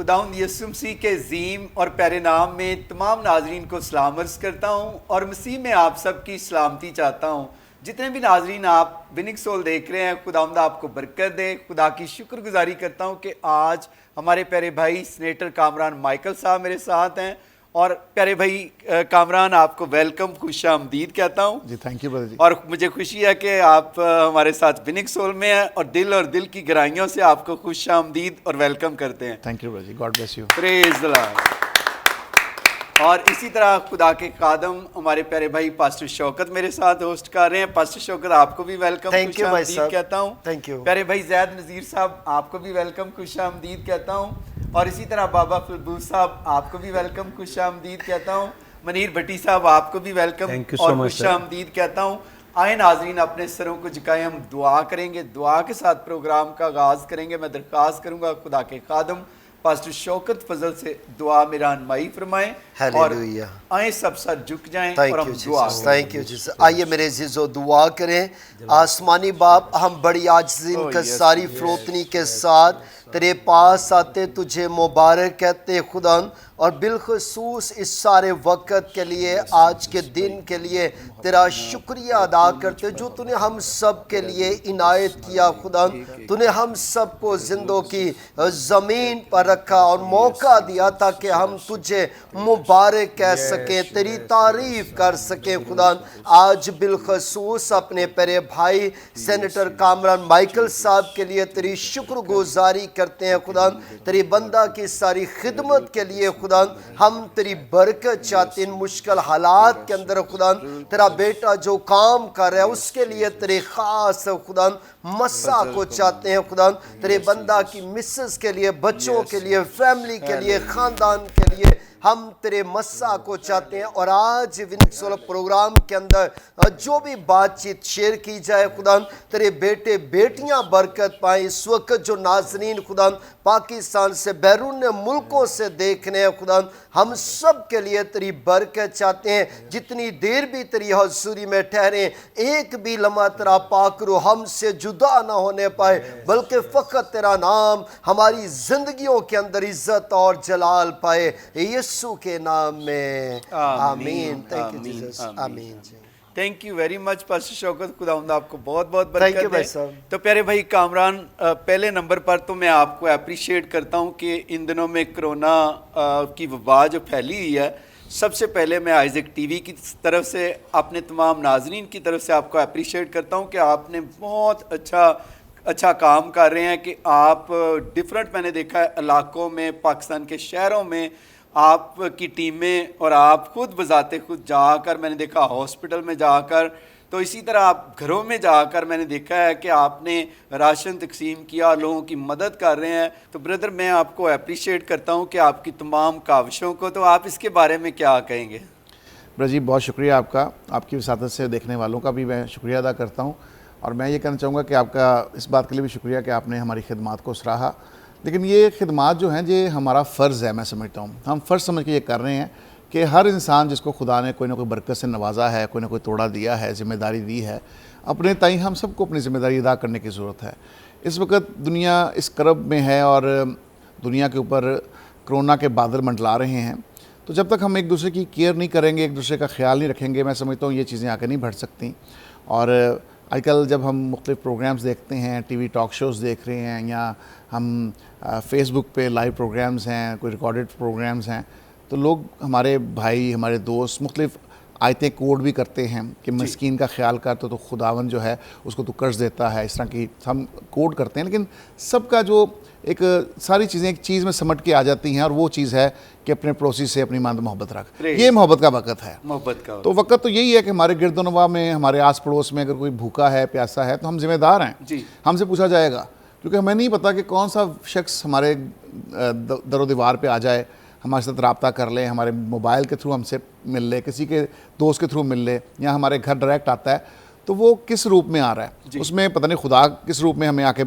खुदावंद यीशु मसीह के अज़ीम और प्यारे नाम में तमाम नाजरीन को सलाम अर्ज़ करता हूँ और मसीह में आप सबकी सलामती चाहता हूँ। जितने भी नाजरीन आप विनिंग सोल देख रहे हैं, खुदावंद आपको बरकत दे। खुदा की शुक्रगुजारी करता हूँ कि आज हमारे प्यारे भाई सीनेटर कामरान माइकल साहब मेरे साथ हैं। और प्यारे भाई कामरान, आपको वेलकम, खुशामदीद कहता हूँ जी। थैंक यू ब्रदर जी। और मुझे खुशी है कि आप हमारे साथ विनिंग सोल में हैं और दिल की गहराइयों से आपको खुशामदीद और वेलकम करते हैं। Thank you brother ji. God bless you. Praise the Lord. और इसी तरह खुदा के खादम हमारे प्यारे भाई पास्टर शौकत मेरे साथ होस्ट कर रहे हैं। पास्टर शौकत, आपको भी वेलकम, खुशामदीद कहता हूँ। Thank you. प्यारे भाई जैद नज़ीर साहब, आपको भी वेलकम, खुशामदीद कहता हूँ। और इसी तरह बाबा फिरदौस साहब, आपको भी वेलकम, खुशामदीद कहता हूँ। मनीर भट्टी साहब, आपको भी वेलकम और खुशामदीद कहता हूँ। आए नाजरीन, अपने सरों को झुकाएं, हम दुआ करेंगे। दुआ के साथ प्रोग्राम का आगाज़ करेंगे। मैं दरख्वास्त करूँगा खुदा के खादम पास्टर शौकत फजल से दुआ में रहनुमाई फरमाएं और आए सब साथ झुक जाएं और हम दुआ करें। Thank you Jesus. आइए मेरे अजीजों, दुआ करें। आसमानी बाप, हम बड़ी आजिज़ी के सारी फरोतनी के साथ तेरे पास आते, तुझे मुबारक कहते खुदा, और बिलखसूस इस सारे वक़्त के लिए, आज के दिन के लिए तेरा शुक्रिया अदा करते जो तूने हम सब के लिए इनायत किया खुदा। तूने हम सब को जिंदों की ज़मीन पर रखा और मौका दिया ताकि हम तुझे मुबारक कह सकें, तेरी तारीफ़ कर सकें खुदा। आज बिलखसूस अपने प्यारे भाई सेनेटर कामरान माइकल साहब के लिए तेरी शुक्रगुजारी करते हैं खुदा। तेरी बंदा की सारी खिदमत के लिए खुदा हम तेरी बरकत चाहते हैं। इन मुश्किल हालात के अंदर खुदा, तेरा बेटा जो काम कर रहा है उसके लिए तेरे खास खुदा मस्सा को चाहते हैं खुदा। तेरे बंदा की मिसेस के लिए, बच्चों के लिए, फैमिली के लिए, ख़ानदान के लिए हम तेरे मस्सा को चाहते हैं। और आज विनिंग सोल प्रोग्राम के अंदर जो भी बातचीत शेयर की जाए खुदा, तेरे बेटे बेटियां बरकत पाएँ। इस वक्त जो नाजरीन खुदा पाकिस्तान से, बैरून मुल्कों से देखने हैं खुदा, हम सब के लिए तेरी बरकत चाहते हैं। जितनी देर भी तेरी हज़ूरी में ठहरे, एक भी लम्हा तेरा पाक रो हमसे जुदा ना होने पाए, बल्कि फ़कत तेरा नाम हमारी ज़िंदगियों के अंदर इज़्ज़त और जलाल पाए, यीशु के नाम में आमीन। Thank you Jesus. आमीन। Thank you very much pastor Shaukat, खुदावंद आपको बहुत बहुत बरकत दे। तो प्यारे भाई कामरान, पहले नंबर पर तो मैं आपको अप्रिशिएट करता हूं कि इन दिनों में कोरोना की वबा जो फैली हुई है, सबसे पहले मैं आइज़ेक टीवी की तरफ से, अपने तमाम नाजरीन की तरफ से आपको अप्रिशिएट करता हूं कि आपने बहुत अच्छा काम कर रहे हैं कि आप डिफरेंट, मैंने देखा है इलाकों में, पाकिस्तान के शहरों में आपकी टीमें और आप खुद बजाते खुद जाकर, मैंने देखा हॉस्पिटल में जाकर, तो इसी तरह आप घरों में जाकर मैंने देखा है कि आपने राशन तकसीम किया, लोगों की मदद कर रहे हैं। तो ब्रदर, मैं आपको अप्रिशिएट करता हूं कि आपकी तमाम काविशों को। तो आप इसके बारे में क्या कहेंगे? ब्रदर जी, बहुत शुक्रिया आपका। आपकी वसातत से देखने वालों का भी मैं शुक्रिया अदा करता हूँ। और मैं ये कहना चाहूँगा कि आपका इस बात के लिए भी शुक्रिया कि आपने हमारी खिदमात को सराहा। लेकिन ये खिदमात जो हैं, ये हमारा फ़र्ज़ है, मैं समझता हूँ। हम फ़र्ज़ समझ के ये कर रहे हैं कि हर इंसान जिसको खुदा ने कोई ना कोई बरकत से नवाजा है, कोई ना कोई तोड़ा दिया है, ज़िम्मेदारी दी है, अपने ताई हम सबको अपनी ज़िम्मेदारी अदा करने की ज़रूरत है। इस वक्त दुनिया इस करब में है और दुनिया के ऊपर कोरोना के बादल मंडला रहे हैं। तो जब तक हम एक दूसरे की केयर नहीं करेंगे, एक दूसरे का ख्याल नहीं रखेंगे, मैं समझता हूँ ये चीज़ें आगे नहीं बढ़ सकती। और आजकल जब हम मुख्तलिफ़ प्रोग्राम्स देखते हैं, टीवी टॉक शोज़ देख रहे हैं, या हम फेसबुक पे लाइव प्रोग्राम्स हैं, कोई रिकॉर्डेड प्रोग्राम्स हैं, तो लोग, हमारे भाई, हमारे दोस्त मुख्तलिफ़ आयतें कोड भी करते हैं कि मस्कीन का ख्याल कर तो खुदावन जो है उसको तो कर्ज देता है। इस तरह की हम कोड करते हैं, लेकिन सबका जो एक सारी चीज़ें एक चीज़ में समट के आ जाती हैं, और वो चीज़ है कि अपने पड़ोसी से अपनी मान मोहब्बत रख। ये मोहब्बत का वक़्त है, मोहब्बत का। तो वक़्त तो यही है कि हमारे गिरदोनवा में, हमारे आस पड़ोस में अगर कोई भूखा है, प्यासा है, तो हम जिम्मेदार हैं जी। हमसे पूछा जाएगा, क्योंकि हमें नहीं पता कि कौन सा शख्स हमारे दरो दीवार पे आ जाए, हमारे साथ रब्ता कर ले, हमारे मोबाइल के थ्रू हमसे मिल ले, किसी के दोस्त के थ्रू मिल ले, या हमारे घर डायरेक्ट आता है, तो वो किस रूप में आ रहा है, उसमें पता नहीं खुदा किस रूप में हमें आके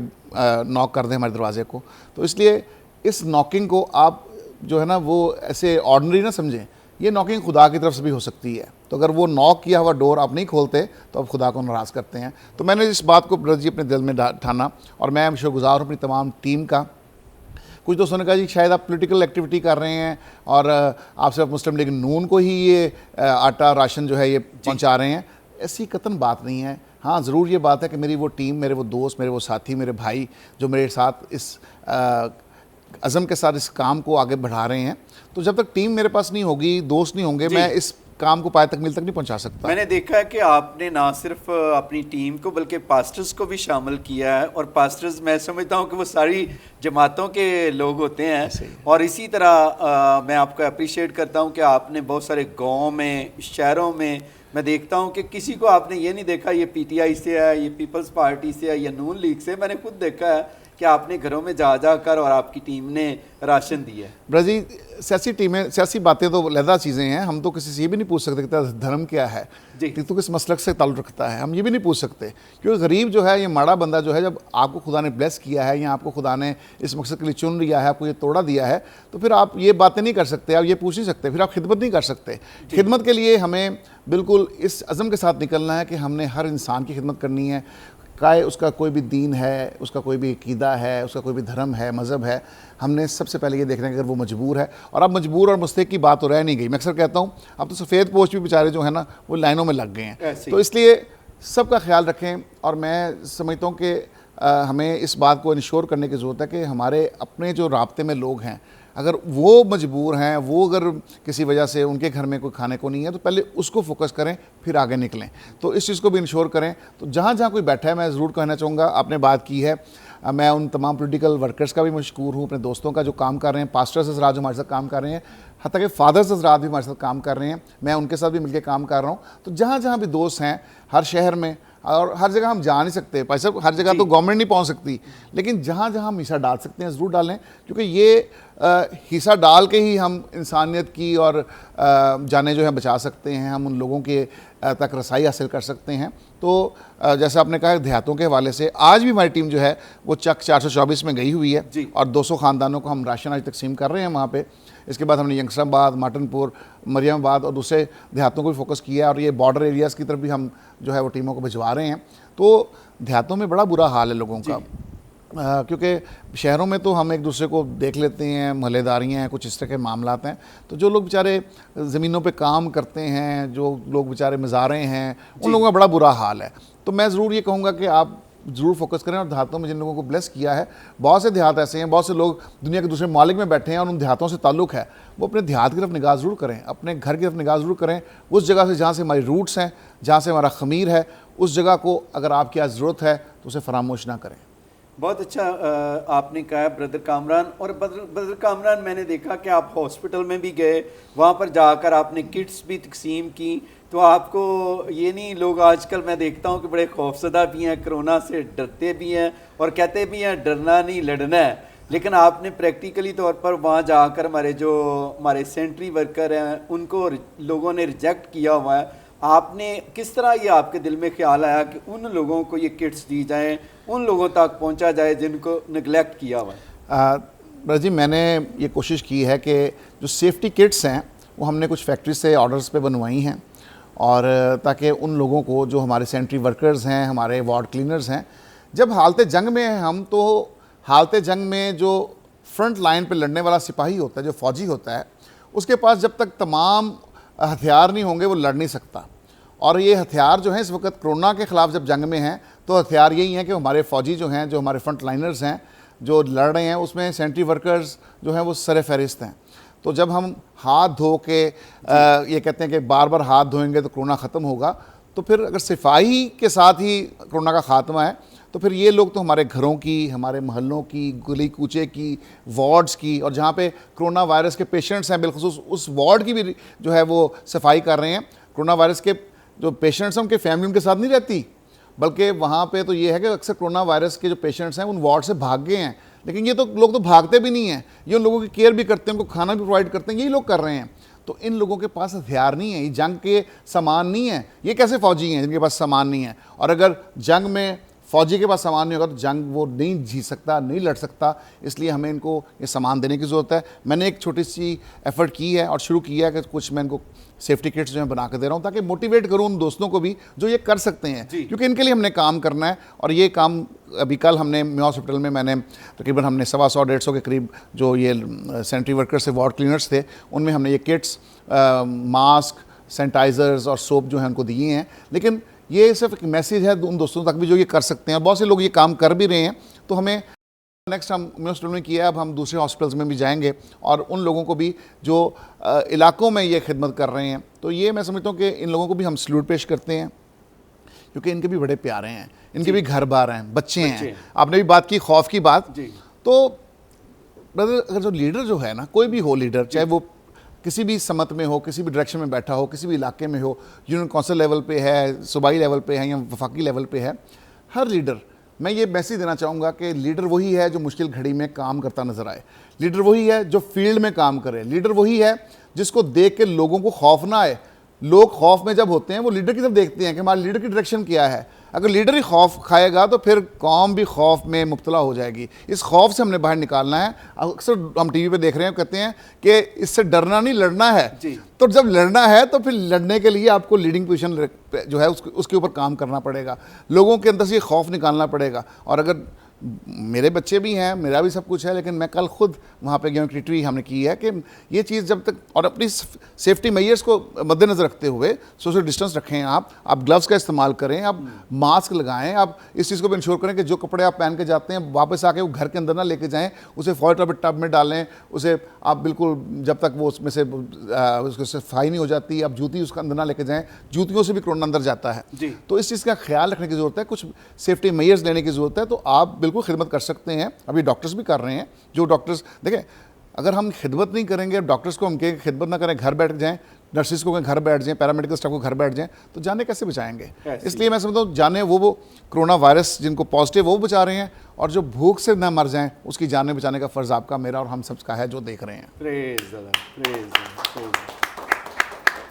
नॉक कर दें हमारे दरवाजे को। तो इसलिए इस नॉकिंग को आप जो है ना, वो ऐसे ऑर्डनरी ना समझें, ये नॉकिंग खुदा की तरफ से भी हो सकती है। तो अगर वो नॉक किया हुआ डोर आप नहीं खोलते तो आप खुदा को नाराज़ करते हैं। तो मैंने इस बात को ब्रदर जी अपने दिल में ठाना, और मैं शुक्रगुज़ार हूँ अपनी तमाम टीम का कुछ दोस्तों ने कहा जी शायद आप पॉलिटिकल एक्टिविटी कर रहे हैं और आप सिर्फ मुस्लिम लीग नून को ही ये आटा राशन जो है ये पहुंचा रहे हैं। ऐसी कतन बात नहीं है। हाँ, ज़रूर ये बात है कि मेरी वो टीम, मेरे वो दोस्त, मेरे वो साथी, मेरे भाई जो मेरे साथ इस अज़म के साथ इस काम को आगे बढ़ा रहे हैं, तो जब तक टीम मेरे पास नहीं होगी, दोस्त नहीं होंगे, मैं इस काम को पाए तक मिल तक नहीं पहुंचा सकता। मैंने देखा है कि आपने ना सिर्फ अपनी टीम को बल्कि पास्टर्स को भी शामिल किया है, और पास्टर्स मैं समझता हूं कि वो सारी जमातों के लोग होते हैं। और इसी तरह मैं आपको अप्रिशिएट करता हूं कि आपने बहुत सारे गाँव में, शहरों में मैं देखता हूं कि किसी को आपने ये नहीं देखा ये पीटीआई से है, ये पीपल्स पार्टी से है, या नून लीग से। मैंने खुद देखा है कि आपने घरों में जा कर और आपकी टीम ने राशन दिया है। ब्रजी, सियासी टीमें, सियासी बातें तो अलहदा चीज़ें हैं। हम तो किसी से ये भी नहीं पूछ सकते कि धर्म क्या है, कि तू किस मसलक से ताल्लुक़ रखता है, हम ये भी नहीं पूछ सकते। क्योंकि गरीब जो है, ये माड़ा बंदा जो है, जब आपको खुदा ने ब्लेस किया है या आपको खुदा ने इस मकसद के लिए चुन लिया है, आपको ये तोड़ा दिया है, तो फिर आप ये बातें नहीं कर सकते, आप ये पूछ नहीं सकते, फिर आप खिदमत नहीं कर सकते। खिदमत के लिए हमें बिल्कुल इस अज़म के साथ निकलना है कि हमने हर इंसान की खिदमत करनी है, चाहे उसका कोई भी दीन है, उसका कोई भी अकीदा है, उसका कोई भी धर्म है, मज़हब है। हमने सबसे पहले ये देखना है कि अगर वो मजबूर है, और अब मजबूर और मुस्तहिक की बात तो रह नहीं गई। मैं अक्सर कहता हूँ अब तो सफ़ेद पोस्ट भी बेचारे जो है ना वो लाइनों में लग गए हैं। तो इसलिए सबका ख्याल रखें, और मैं समझता हूँ कि हमें इस बात को इंश्योर करने की ज़रूरत है कि हमारे अपने जो राब्ते में लोग हैं, अगर वो मजबूर हैं, वो अगर किसी वजह से उनके घर में कोई खाने को नहीं है, तो पहले उसको फोकस करें, फिर आगे निकलें। तो इस चीज़ को भी इंश्योर करें। तो जहाँ जहाँ कोई बैठा है, मैं ज़रूर कहना चाहूँगा, आपने बात की है, मैं उन तमाम पॉलिटिकल वर्कर्स का भी मशकूर हूँ, अपने दोस्तों का जो काम कर रहे हैं, पास्टर्स हज़रात जो हमारे साथ काम कर रहे हैं, हत्ता कि फादर्स हज़रात भी हमारे साथ काम कर रहे हैं, मैं उनके साथ भी मिलकर काम कर रहा हूँ। तो जहाँ जहाँ भी दोस्त हैं, हर शहर में, और हर जगह हम जा नहीं सकते, भाई साहब, हर जगह तो गवर्नमेंट नहीं पहुंच सकती, लेकिन जहाँ जहाँ हम हिस्सा डाल सकते हैं ज़रूर डालें, क्योंकि ये हिस्सा डाल के ही हम इंसानियत की और जाने जो है बचा सकते हैं, हम उन लोगों के तक रसाई हासिल कर सकते हैं। तो जैसे आपने कहा देहातों के हवाले से, आज भी हमारी टीम जो है वो चक 424 में गई हुई है, और 200 ख़ानदानों को हम राशन आज तकसीम कर रहे हैं वहाँ पे। इसके बाद हमने यंगस्टराबाद, माटनपुर, मरियमाबाद और दूसरे देहातों को भी फोकस किया है, और ये बॉर्डर एरियाज़ की तरफ भी हम जो है वो टीमों को भिजवा रहे हैं। तो देहातों में बड़ा बुरा हाल है लोगों का, क्योंकि शहरों में तो हम एक दूसरे को देख लेते हैं, महल्लेदारियाँ हैं, कुछ इस तरह के मामलात हैं। तो जो लोग बेचारे ज़मीनों पे काम करते हैं, जो लोग बेचारे मज़ारे हैं, उन लोगों का बड़ा बुरा हाल है। तो मैं ज़रूर ये कहूँगा कि आप ज़रूर फोकस करें, और देहातों में जिन लोगों को ब्लेस किया है, बहुत से देहात ऐसे हैं, बहुत से लोग दुनिया के दूसरे मालिक में बैठे हैं और उन देहातों से ताल्लुक़ है, वो अपने देहात की तरफ निगाह ज़रूर करें, अपने घर की तरफ निगाह ज़रूर करें, उस जगह से जहाँ से हमारी रूट्स हैं, जहाँ से हमारा ख़मीर है, उस जगह को अगर आपकी आज ज़रूरत है तो उसे फरामोश ना करें। बहुत अच्छा आपने कहा ब्रदर कामरान। और ब्रदर कामरान, मैंने देखा कि आप हॉस्पिटल में भी गए, वहाँ पर जाकर आपने किट्स भी तकसीम की। तो आपको ये नहीं, लोग आजकल मैं देखता हूँ कि बड़े खौफजदा भी हैं, कोरोना से डरते भी हैं और कहते भी हैं डरना नहीं लड़ना है, लेकिन आपने प्रैक्टिकली तौर पर वहाँ जाकर हमारे सेंट्री वर्कर हैं उनको लोगों ने रिजेक्ट किया हुआ है। आपने किस तरह ये आपके दिल में ख्याल आया कि उन लोगों को ये किट्स दी जाएं, उन लोगों तक पहुंचा जाए जिनको निगलेक्ट किया हुआ है? ब्रजी, मैंने ये कोशिश की है कि जो सेफ्टी किट्स हैं वो हमने कुछ फैक्ट्री से ऑर्डर्स पे बनवाई हैं, और ताकि उन लोगों को जो हमारे सेंट्री वर्कर्स हैं, हमारे वार्ड क्लीनर्स हैं, जब हालत जंग में हैं हम, तो हालत जंग में जो फ्रंट लाइन पे लड़ने वाला सिपाही होता है, जो फ़ौजी होता है, उसके पास जब तक तमाम हथियार नहीं होंगे वो लड़ नहीं सकता। और ये हथियार जो हैं इस वक्त कोरोना के ख़िलाफ़ जब जंग में हैं, तो हथियार यही हैं कि हमारे फ़ौजी जो हैं, जो हमारे फ्रंट लाइनर्स हैं, जो लड़ रहे हैं, उसमें सेंट्री वर्कर्स जो हैं वो सर फहरिस्त हैं। तो जब हम हाथ धो के ये कहते हैं कि बार बार हाथ धोएंगे तो कोरोना ख़त्म होगा, तो फिर अगर सिपाही के साथ ही कोरोना का ख़ात्मा है, तो फिर ये लोग तो हमारे घरों की, हमारे मोहल्लों की, गली कूचे की, वार्ड्स की, और जहाँ पे कोरोना वायरस के पेशेंट्स हैं बिलखुसूस उस वार्ड की भी जो है वो सफाई कर रहे हैं। कोरोना वायरस के जो पेशेंट्स हैं उनके फैमिली उनके साथ नहीं रहती, बल्कि वहाँ पे तो ये है कि अक्सर कोरोना वायरस के जो पेशेंट्स हैं उन वार्ड से भाग गए हैं, लेकिन ये तो लोग तो भागते भी नहीं हैं, ये उन लोगों की केयर भी करते हैं, उनको खाना भी प्रोवाइड करते हैं, यही लोग कर रहे हैं। तो इन लोगों के पास हथियार नहीं है, ये जंग के सामान नहीं है, ये कैसे फ़ौजी हैं जिनके पास सामान नहीं है? और अगर जंग में फौजी के पास सामान नहीं होगा तो जंग वो नहीं जीत सकता, नहीं लड़ सकता, इसलिए हमें इनको ये सामान देने की ज़रूरत है। मैंने एक छोटी सी एफ़र्ट की है और शुरू किया है कि कुछ मैं इनको सेफ्टी किट्स जो है बना के दे रहा हूँ, ताकि मोटिवेट करूँ उन दोस्तों को भी जो ये कर सकते हैं, क्योंकि इनके लिए हमने काम करना है। और ये काम अभी कल हमने मेयो हॉस्पिटल में मैंने तकरीबन हमने 125-150 के करीब जो ये सैनिटरी वर्कर्स थे, वार्ड क्लीनर्स थे, उनमें हमने ये किट्स, मास्क, सैनिटाइज़र्स और सोप जो है उनको दिए हैं। लेकिन ये सिर्फ एक मैसेज है उन दोस्तों तक भी जो ये कर सकते हैं। बहुत से लोग ये काम कर भी रहे हैं, तो हमें नेक्स्ट हम मेयो हॉस्पिटल में किया है, अब हम दूसरे हॉस्पिटल्स में भी जाएंगे और उन लोगों को भी जो इलाकों में ये खिदमत कर रहे हैं, तो ये मैं समझता हूँ कि इन लोगों को भी हम सल्यूट पेश करते हैं, क्योंकि इनके भी बड़े प्यारे हैं, इनके भी घर बार हैं, बच्चे हैं। आपने भी बात की खौफ की बात, तो ब्रदर अगर जो लीडर जो है ना, कोई भी हो लीडर, चाहे वो किसी भी समत में हो, किसी भी डायरेक्शन में बैठा हो, किसी भी इलाके में हो, यूनियन काउंसिल लेवल पे है, सूबाई लेवल पे है या वफाकी लेवल पे है, हर लीडर, मैं ये मैसेज देना चाहूँगा कि लीडर वही है जो मुश्किल घड़ी में काम करता नजर आए, लीडर वही है जो फील्ड में काम करे, लीडर वही है जिसको देख के लोगों को खौफ ना आए। लोग खौफ में जब होते हैं वो लीडर की तरफ देखते हैं कि हमारे लीडर की डायरेक्शन क्या है। अगर लीडर ही खौफ खाएगा तो फिर कौम भी खौफ में मुब्तला हो जाएगी। इस खौफ से हमने बाहर निकालना है। अक्सर हम टीवी पे देख रहे हैं, कहते हैं कि इससे डरना नहीं, लड़ना है। तो जब लड़ना है तो फिर लड़ने के लिए आपको लीडिंग पोजीशन जो है उसके ऊपर काम करना पड़ेगा, लोगों के अंदर से ये खौफ निकालना पड़ेगा। और अगर मेरे बच्चे भी हैं, मेरा भी सब कुछ है, लेकिन मैं कल खुद वहाँ पे गया, ट्रीटरी हमने की है कि ये चीज़ जब तक, और अपनी सेफ्टी मेजर्स को मद्देनज़र रखते हुए सोशल डिस्टेंस रखें, आप ग्लव्स का इस्तेमाल करें, आप मास्क लगाएं, आप इस चीज़ को भी इंश्योर करें कि जो कपड़े आप पहन के जाते हैं वापस आके वो घर के अंदर ना लेके जाएं, उसे फॉयल टब में डालें, उसे आप बिल्कुल जब तक वो उसमें से उसको सफाई नहीं हो जाती, आप जूती उसका अंदर ना लेके जाएँ, जूतियों से भी कोरोना अंदर जाता है। तो इस चीज़ का ख्याल रखने की ज़रूरत है, कुछ सेफ्टी मेजर्स लेने की ज़रूरत है। तो आप बिल्कुल खिदमत कर सकते हैं, अभी डॉक्टर्स भी कर रहे हैं। जो डॉक्टर्स देखें, अगर हम खिदमत नहीं करेंगे, डॉक्टर्स को हम कहें खिदमत ना करें, घर बैठ जाएं, नर्सिस को घर बैठ जाएं, पैरामेडिकल स्टाफ को घर बैठ जाएं, तो जाने कैसे बचाएंगे? इसलिए मैं समझता हूँ जाने वो कोरोना वायरस जिनको पॉजिटिव वो बचा रहे हैं, और जो भूख से ना मर जाएं उसकी जान बचाने का फ़र्ज़ आपका, मेरा और हम सबका है जो देख रहे हैं। Praise Allah, praise Allah.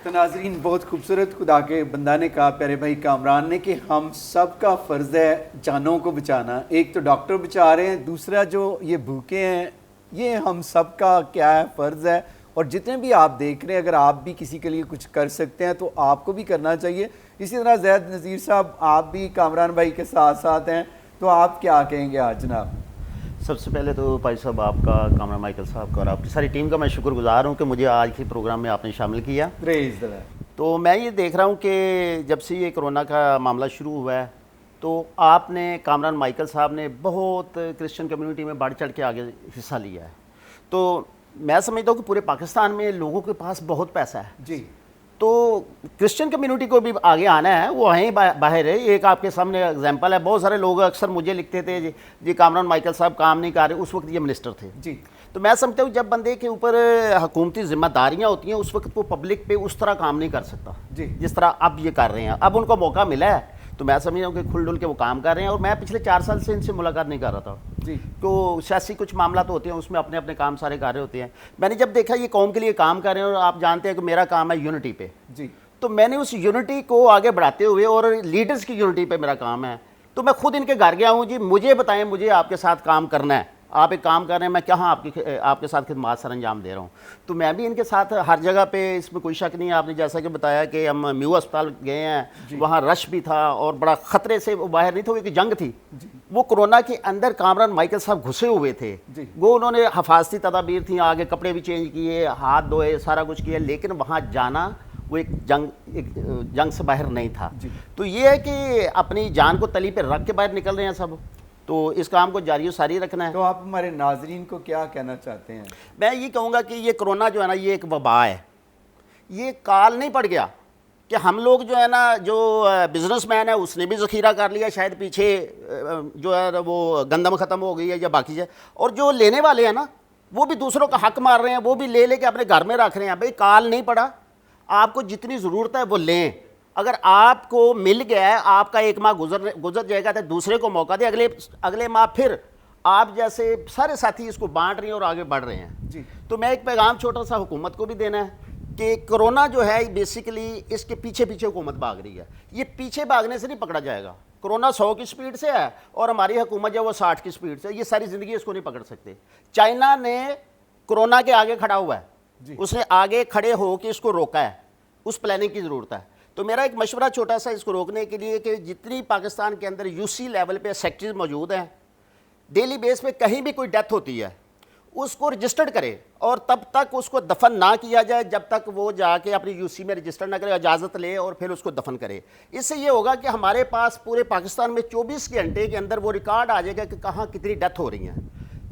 तो नाज़रीन, बहुत खूबसूरत खुदा के बंदा ने कहा, प्यारे भाई कामरान ने, कि हम सब का फ़र्ज़ है जानों को बचाना। एक तो डॉक्टर बचा रहे हैं, दूसरा जो ये भूखे हैं, ये हम सब का क्या है फ़र्ज़ है। और जितने भी आप देख रहे हैं, अगर आप भी किसी के लिए कुछ कर सकते हैं तो आपको भी करना चाहिए। इसी तरह ज़ैद नज़ीर साहब, आप भी कामरान भाई के साथ साथ हैं, तो आप क्या कहेंगे आज जनाब? सबसे पहले तो भाई साहब आपका, कामरान माइकल साहब का और आपकी सारी टीम का मैं शुक्रगुजार हूँ कि मुझे आज के प्रोग्राम में आपने शामिल किया। तो मैं ये देख रहा हूँ कि जब से ये कोरोना का मामला शुरू हुआ है, तो आपने, कामरान माइकल साहब ने बहुत क्रिश्चियन कम्युनिटी में बढ़ चढ़ के आगे हिस्सा लिया है। तो मैं समझता हूँ कि पूरे पाकिस्तान में लोगों के पास बहुत पैसा है जी, तो क्रिश्चियन कम्युनिटी को भी आगे आना है, वो वहीं बाहर है। एक आपके सामने एग्जांपल है, बहुत सारे लोग अक्सर मुझे लिखते थे जी कामरान माइकल साहब काम नहीं कर रहे, उस वक्त ये मिनिस्टर थे जी। तो मैं समझता हूँ जब बंदे के ऊपर हुकूमती जिम्मेदारियाँ होती हैं, उस वक्त वो पब्लिक पे उस तरह काम नहीं कर सकता जी, जिस तरह अब ये कर रहे हैं। अब उनको मौका मिला है, तो मैं समझ रहा हूँ कि खुल डुल के वो काम कर रहे हैं। और मैं पिछले 4 साल से इनसे मुलाकात नहीं कर रहा था जी, तो सियासी कुछ मामला तो होते हैं, उसमें अपने अपने काम सारे कर रहे होते हैं। मैंने जब देखा ये कौम के लिए काम कर रहे हैं, और आप जानते हैं कि मेरा काम है यूनिटी पे जी, तो मैंने उस यूनिटी को आगे बढ़ाते हुए, और लीडर्स की यूनिटी पे मेरा काम है, तो मैं खुद इनके घर गया हूँ जी, मुझे बताएं, मुझे आपके साथ काम करना है, आप एक काम कर रहे हैं, मैं कहाँ आपके साथ खिदमत सर अंजाम दे रहा हूँ। तो मैं भी इनके साथ हर जगह पे, इसमें कोई शक नहीं है। आपने जैसा कि बताया कि हम म्यू अस्पताल गए हैं, वहाँ रश भी था और बड़ा ख़तरे से वो बाहर नहीं थे, क्योंकि जंग थी। वो कोरोना के अंदर कामरान माइकल साहब घुसे हुए थे, वो उन्होंने हफाजती तदाबीर थी, आगे कपड़े भी चेंज किए, हाथ धोए, सारा कुछ किया, लेकिन वहाँ जाना वो एक जंग से बाहर नहीं था। तो ये है कि अपनी जान को तली पे रख के बाहर निकल रहे हैं सब, तो इस काम को जारी सारी रखना है। तो आप हमारे नाजरीन को क्या कहना चाहते हैं? मैं ये कहूँगा कि ये कोरोना जो है ना, ये एक वबा है, ये काल नहीं पड़ गया कि हम लोग जो है ना, जो बिजनेसमैन है उसने भी ज़ख़ीरा कर लिया, शायद पीछे जो है वो गंदम ख़त्म हो गई है या बाकी है, और जो लेने वाले हैं ना वो भी दूसरों का हक मार रहे हैं, वो भी ले लेके अपने घर में रख रहे हैं। भाई काल नहीं पड़ा, आपको जितनी ज़रूरत है वो लें। अगर आपको मिल गया है, आपका एक माह गुजर जाएगा, तो दूसरे को मौका दे, अगले माह फिर आप जैसे सारे साथी इसको बांट रहे हैं और आगे बढ़ रहे हैं जी। तो मैं एक पैगाम छोटा सा हुकूमत को भी देना है कि कोरोना जो है बेसिकली इसके पीछे पीछे हुकूमत भाग रही है, ये पीछे भागने से नहीं पकड़ा जाएगा। कोरोना 100 की स्पीड से है और हमारी हुकूमत जो वो 60 की स्पीड से, ये सारी ज़िंदगी इसको नहीं पकड़ सकते। चाइना ने कोरोना के आगे खड़ा हुआ है, उसने आगे खड़े हो के इसको रोका है, उस प्लानिंग की ज़रूरत है। तो मेरा एक मशवरा छोटा सा इसको रोकने के लिए कि जितनी पाकिस्तान के अंदर यूसी लेवल पे सेक्टर्स मौजूद हैं, डेली बेस पे कहीं भी कोई डेथ होती है उसको रजिस्टर्ड करे और तब तक उसको दफन ना किया जाए जब तक वो जाके अपनी यूसी में रजिस्टर ना करे, इजाज़त ले और फिर उसको दफन करे। इससे ये होगा कि हमारे पास पूरे पाकिस्तान में 24 घंटे के अंदर वो रिकॉर्ड आ जाएगा कि कहाँ कितनी डेथ हो रही हैं।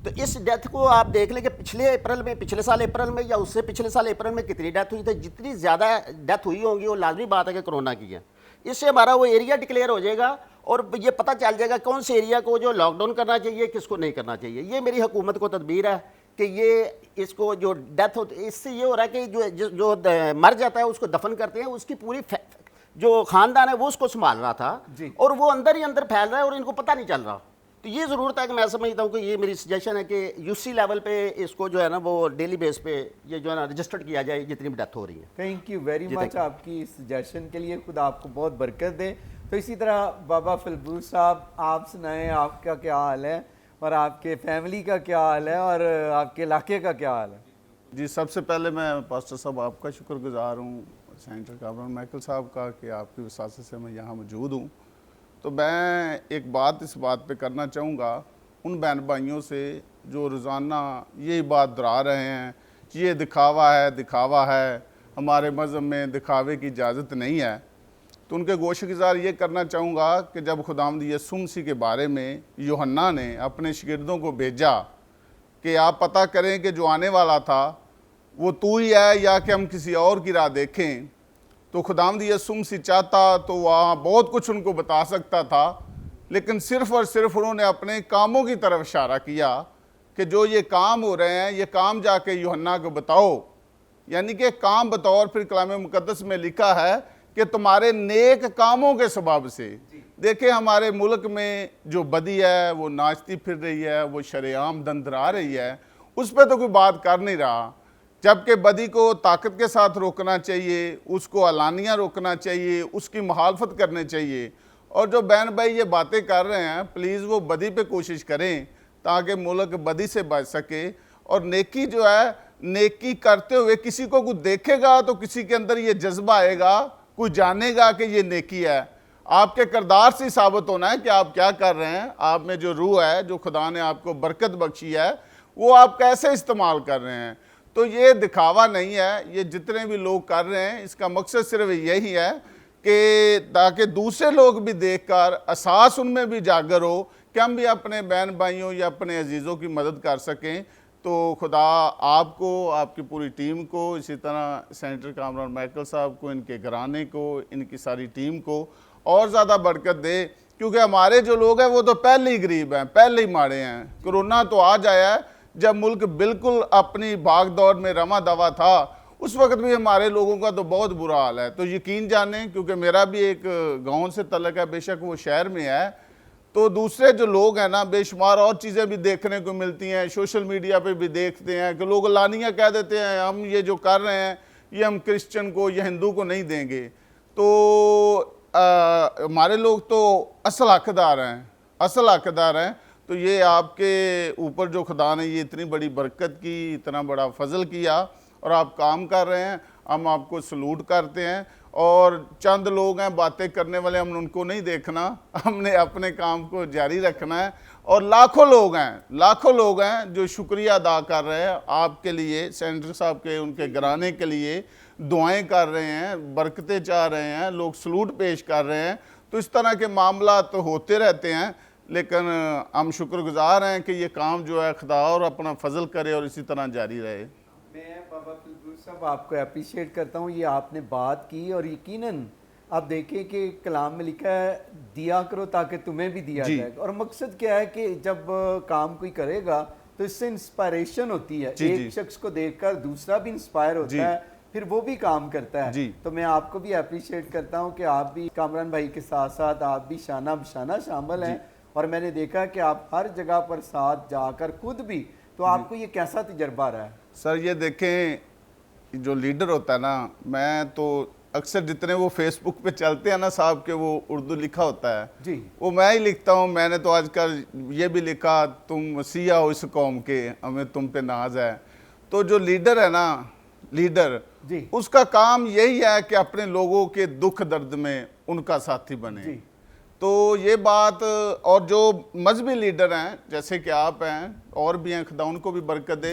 तो इस डेथ को आप देख लें कि पिछले साल अप्रैल में या उससे पिछले साल अप्रैल में कितनी डेथ हुई थी। जितनी ज़्यादा डेथ हुई होंगी वो लाजमी बात है कि कोरोना की है। इससे हमारा वो एरिया डिक्लेयर हो जाएगा और ये पता चल जाएगा कौन से एरिया को जो लॉकडाउन करना चाहिए, किसको नहीं करना चाहिए। ये मेरी हुकूमत को तदबीर है कि ये इसको जो डेथ होती है, इससे ये हो रहा है कि जो मर जाता है उसको दफन करते हैं, उसकी पूरी जो ख़ानदान है वो उसको संभाल रहा था और वो अंदर ही अंदर फैल रहा है और इनको पता नहीं चल रहा। तो ये ज़रूरत है कि मैं समझता हूँ कि ये मेरी सजेशन है कि यूसी लेवल पे इसको जो है ना वो डेली बेस पे ये जो है ना रजिस्टर्ड किया जाए जितनी भी डेथ हो रही है। थैंक यू वेरी मच आपकी इस सजेशन के लिए, खुदा आपको बहुत बरकत दे। तो इसी तरह बाबा फिलबूस साहब, आप सुनाएं आपका क्या हाल है और आपके फैमिली का क्या हाल है और आपके इलाके का क्या हाल है? जी, सबसे पहले मैं पास्टर साहब आपका शुक्रगुजार हूँ, सेनेटर कामरान माइकल साहब का, कि आपकी वसासत से मैं यहाँ मौजूद हूँ। तो मैं एक बात इस बात पे करना चाहूँगा उन बहन भाइयों से जो रोज़ाना यही बात दोहरा रहे हैं कि ये दिखावा है, हमारे मज़हब में दिखावे की इजाज़त नहीं है। तो उनके गोशगुजार ये करना चाहूँगा कि जब खुदावंद यीशु मसीह के बारे में यूहन्ना ने अपने शागिर्दों को भेजा कि आप पता करें कि जो आने वाला था वो तू ही है या कि हम किसी और की राह देखें, तो खुदावंद यीशु मसीह चाहता तो वहाँ बहुत कुछ उनको बता सकता था, लेकिन सिर्फ़ और सिर्फ उन्होंने अपने कामों की तरफ इशारा किया कि जो ये काम हो रहे हैं ये काम जाके यूहन्ना को बताओ, यानी कि काम बताओ। और फिर कलाम मुकद्दस में लिखा है कि तुम्हारे नेक कामों के सबब से। देखिए हमारे मुल्क में जो बदी है वो नाचती फिर रही है, वो शरेआम दंदरा रही है, उस पर तो कोई बात कर नहीं रहा। जबकि बदी को ताकत के साथ रोकना चाहिए, उसको अलानिया रोकना चाहिए, उसकी मुखालफत करनी चाहिए। और जो बहन भाई ये बातें कर रहे हैं, प्लीज़ वो बदी पे कोशिश करें ताकि मुल्क बदी से बच सके। और नेकी जो है, नेकी करते हुए किसी को कुछ देखेगा तो किसी के अंदर ये जज्बा आएगा, कोई जानेगा कि ये नेकी है। आपके किरदार से साबित होना है कि आप क्या कर रहे हैं, आप में जो रूह है, जो खुदा ने आपको बरकत बख्शी है, वो आप कैसे इस्तेमाल कर रहे हैं। तो ये दिखावा नहीं है, ये जितने भी लोग कर रहे हैं इसका मकसद सिर्फ यही है कि ताकि दूसरे लोग भी देखकर एहसास उनमें भी जागर हो कि हम भी अपने बहन भाइयों या अपने अजीज़ों की मदद कर सकें। तो खुदा आपको, आपकी पूरी टीम को, इसी तरह सेनेटर कामरान माइकल साहब को, इनके घराने को, इनकी सारी टीम को और ज़्यादा बरकत दे, क्योंकि हमारे जो लोग हैं वो तो पहले ही गरीब हैं, पहले ही माड़े हैं। कोरोना तो आज आया है जब मुल्क बिल्कुल अपनी भाग दौड़ में रमा दवा था, उस वक्त भी हमारे लोगों का तो बहुत बुरा हाल है। तो यकीन जाने, क्योंकि मेरा भी एक गाँव से तल्लुक़ है, बेशक वो शहर में है, तो दूसरे जो लोग हैं ना, बेशुमार और चीज़ें भी देखने को मिलती हैं, सोशल मीडिया पे भी देखते हैं कि लोग लानियाँ कह देते हैं हम ये जो कर रहे हैं ये हम क्रिश्चियन को या हिंदू को नहीं देंगे। तो हमारे लोग तो असल हकदार हैं। तो ये आपके ऊपर जो खुदा ने ये इतनी बड़ी बरकत की, इतना बड़ा फजल किया और आप काम कर रहे हैं, हम आपको सलूट करते हैं। और चंद लोग हैं बातें करने वाले, हम उनको नहीं देखना, हमने अपने काम को जारी रखना है। और लाखों लोग हैं जो शुक्रिया अदा कर रहे हैं आपके लिए, सेनेटर साहब के, उनके घराने के लिए दुआएं कर रहे हैं, बरकतें चाह रहे हैं, लोग सलूट पेश कर रहे हैं। तो इस तरह के मामला तो होते रहते हैं, लेकिन हम शुक्रगुजार हैं कि ये काम जो है खुदा और अपना फजल करे और इसी तरह जारी रहे। मैं बाबा फिलबूस साहब आपको अप्रिशिएट करता हूँ, ये आपने बात की। और यकीनन आप देखें कि कलाम में लिखा है दिया करो ताकि तुम्हें भी दिया जाएगा। और मकसद क्या है कि जब काम कोई करेगा तो इससे इंस्पायरेशन होती है, एक शख्स को देखकर दूसरा भी इंस्पायर होता है, फिर वो भी काम करता है। तो मैं आपको भी अप्रिशिएट करता हूँ कि आप भी कामरान भाई के साथ साथ आप भी शाना बशाना शामिल हैं। और मैंने देखा कि आप हर जगह पर साथ जाकर खुद भी, तो आपको ये कैसा तजर्बा रहा है? सर ये देखें, जो लीडर होता है ना, मैं तो अक्सर जितने वो फेसबुक पे चलते हैं ना साहब के, वो उर्दू लिखा होता है जी, वो मैं ही लिखता हूँ। मैंने तो आजकल ये भी लिखा, तुम मसीहा हो इस कौम के, हमें तुम पे नाज है। तो जो लीडर है ना, लीडर जी, उसका काम यही है कि अपने लोगों के दुख दर्द में उनका साथी बने। जी, तो ये बात, और जो मजहबी लीडर हैं जैसे कि आप हैं और भी हैं, खुदा उनको भी बरकत दे,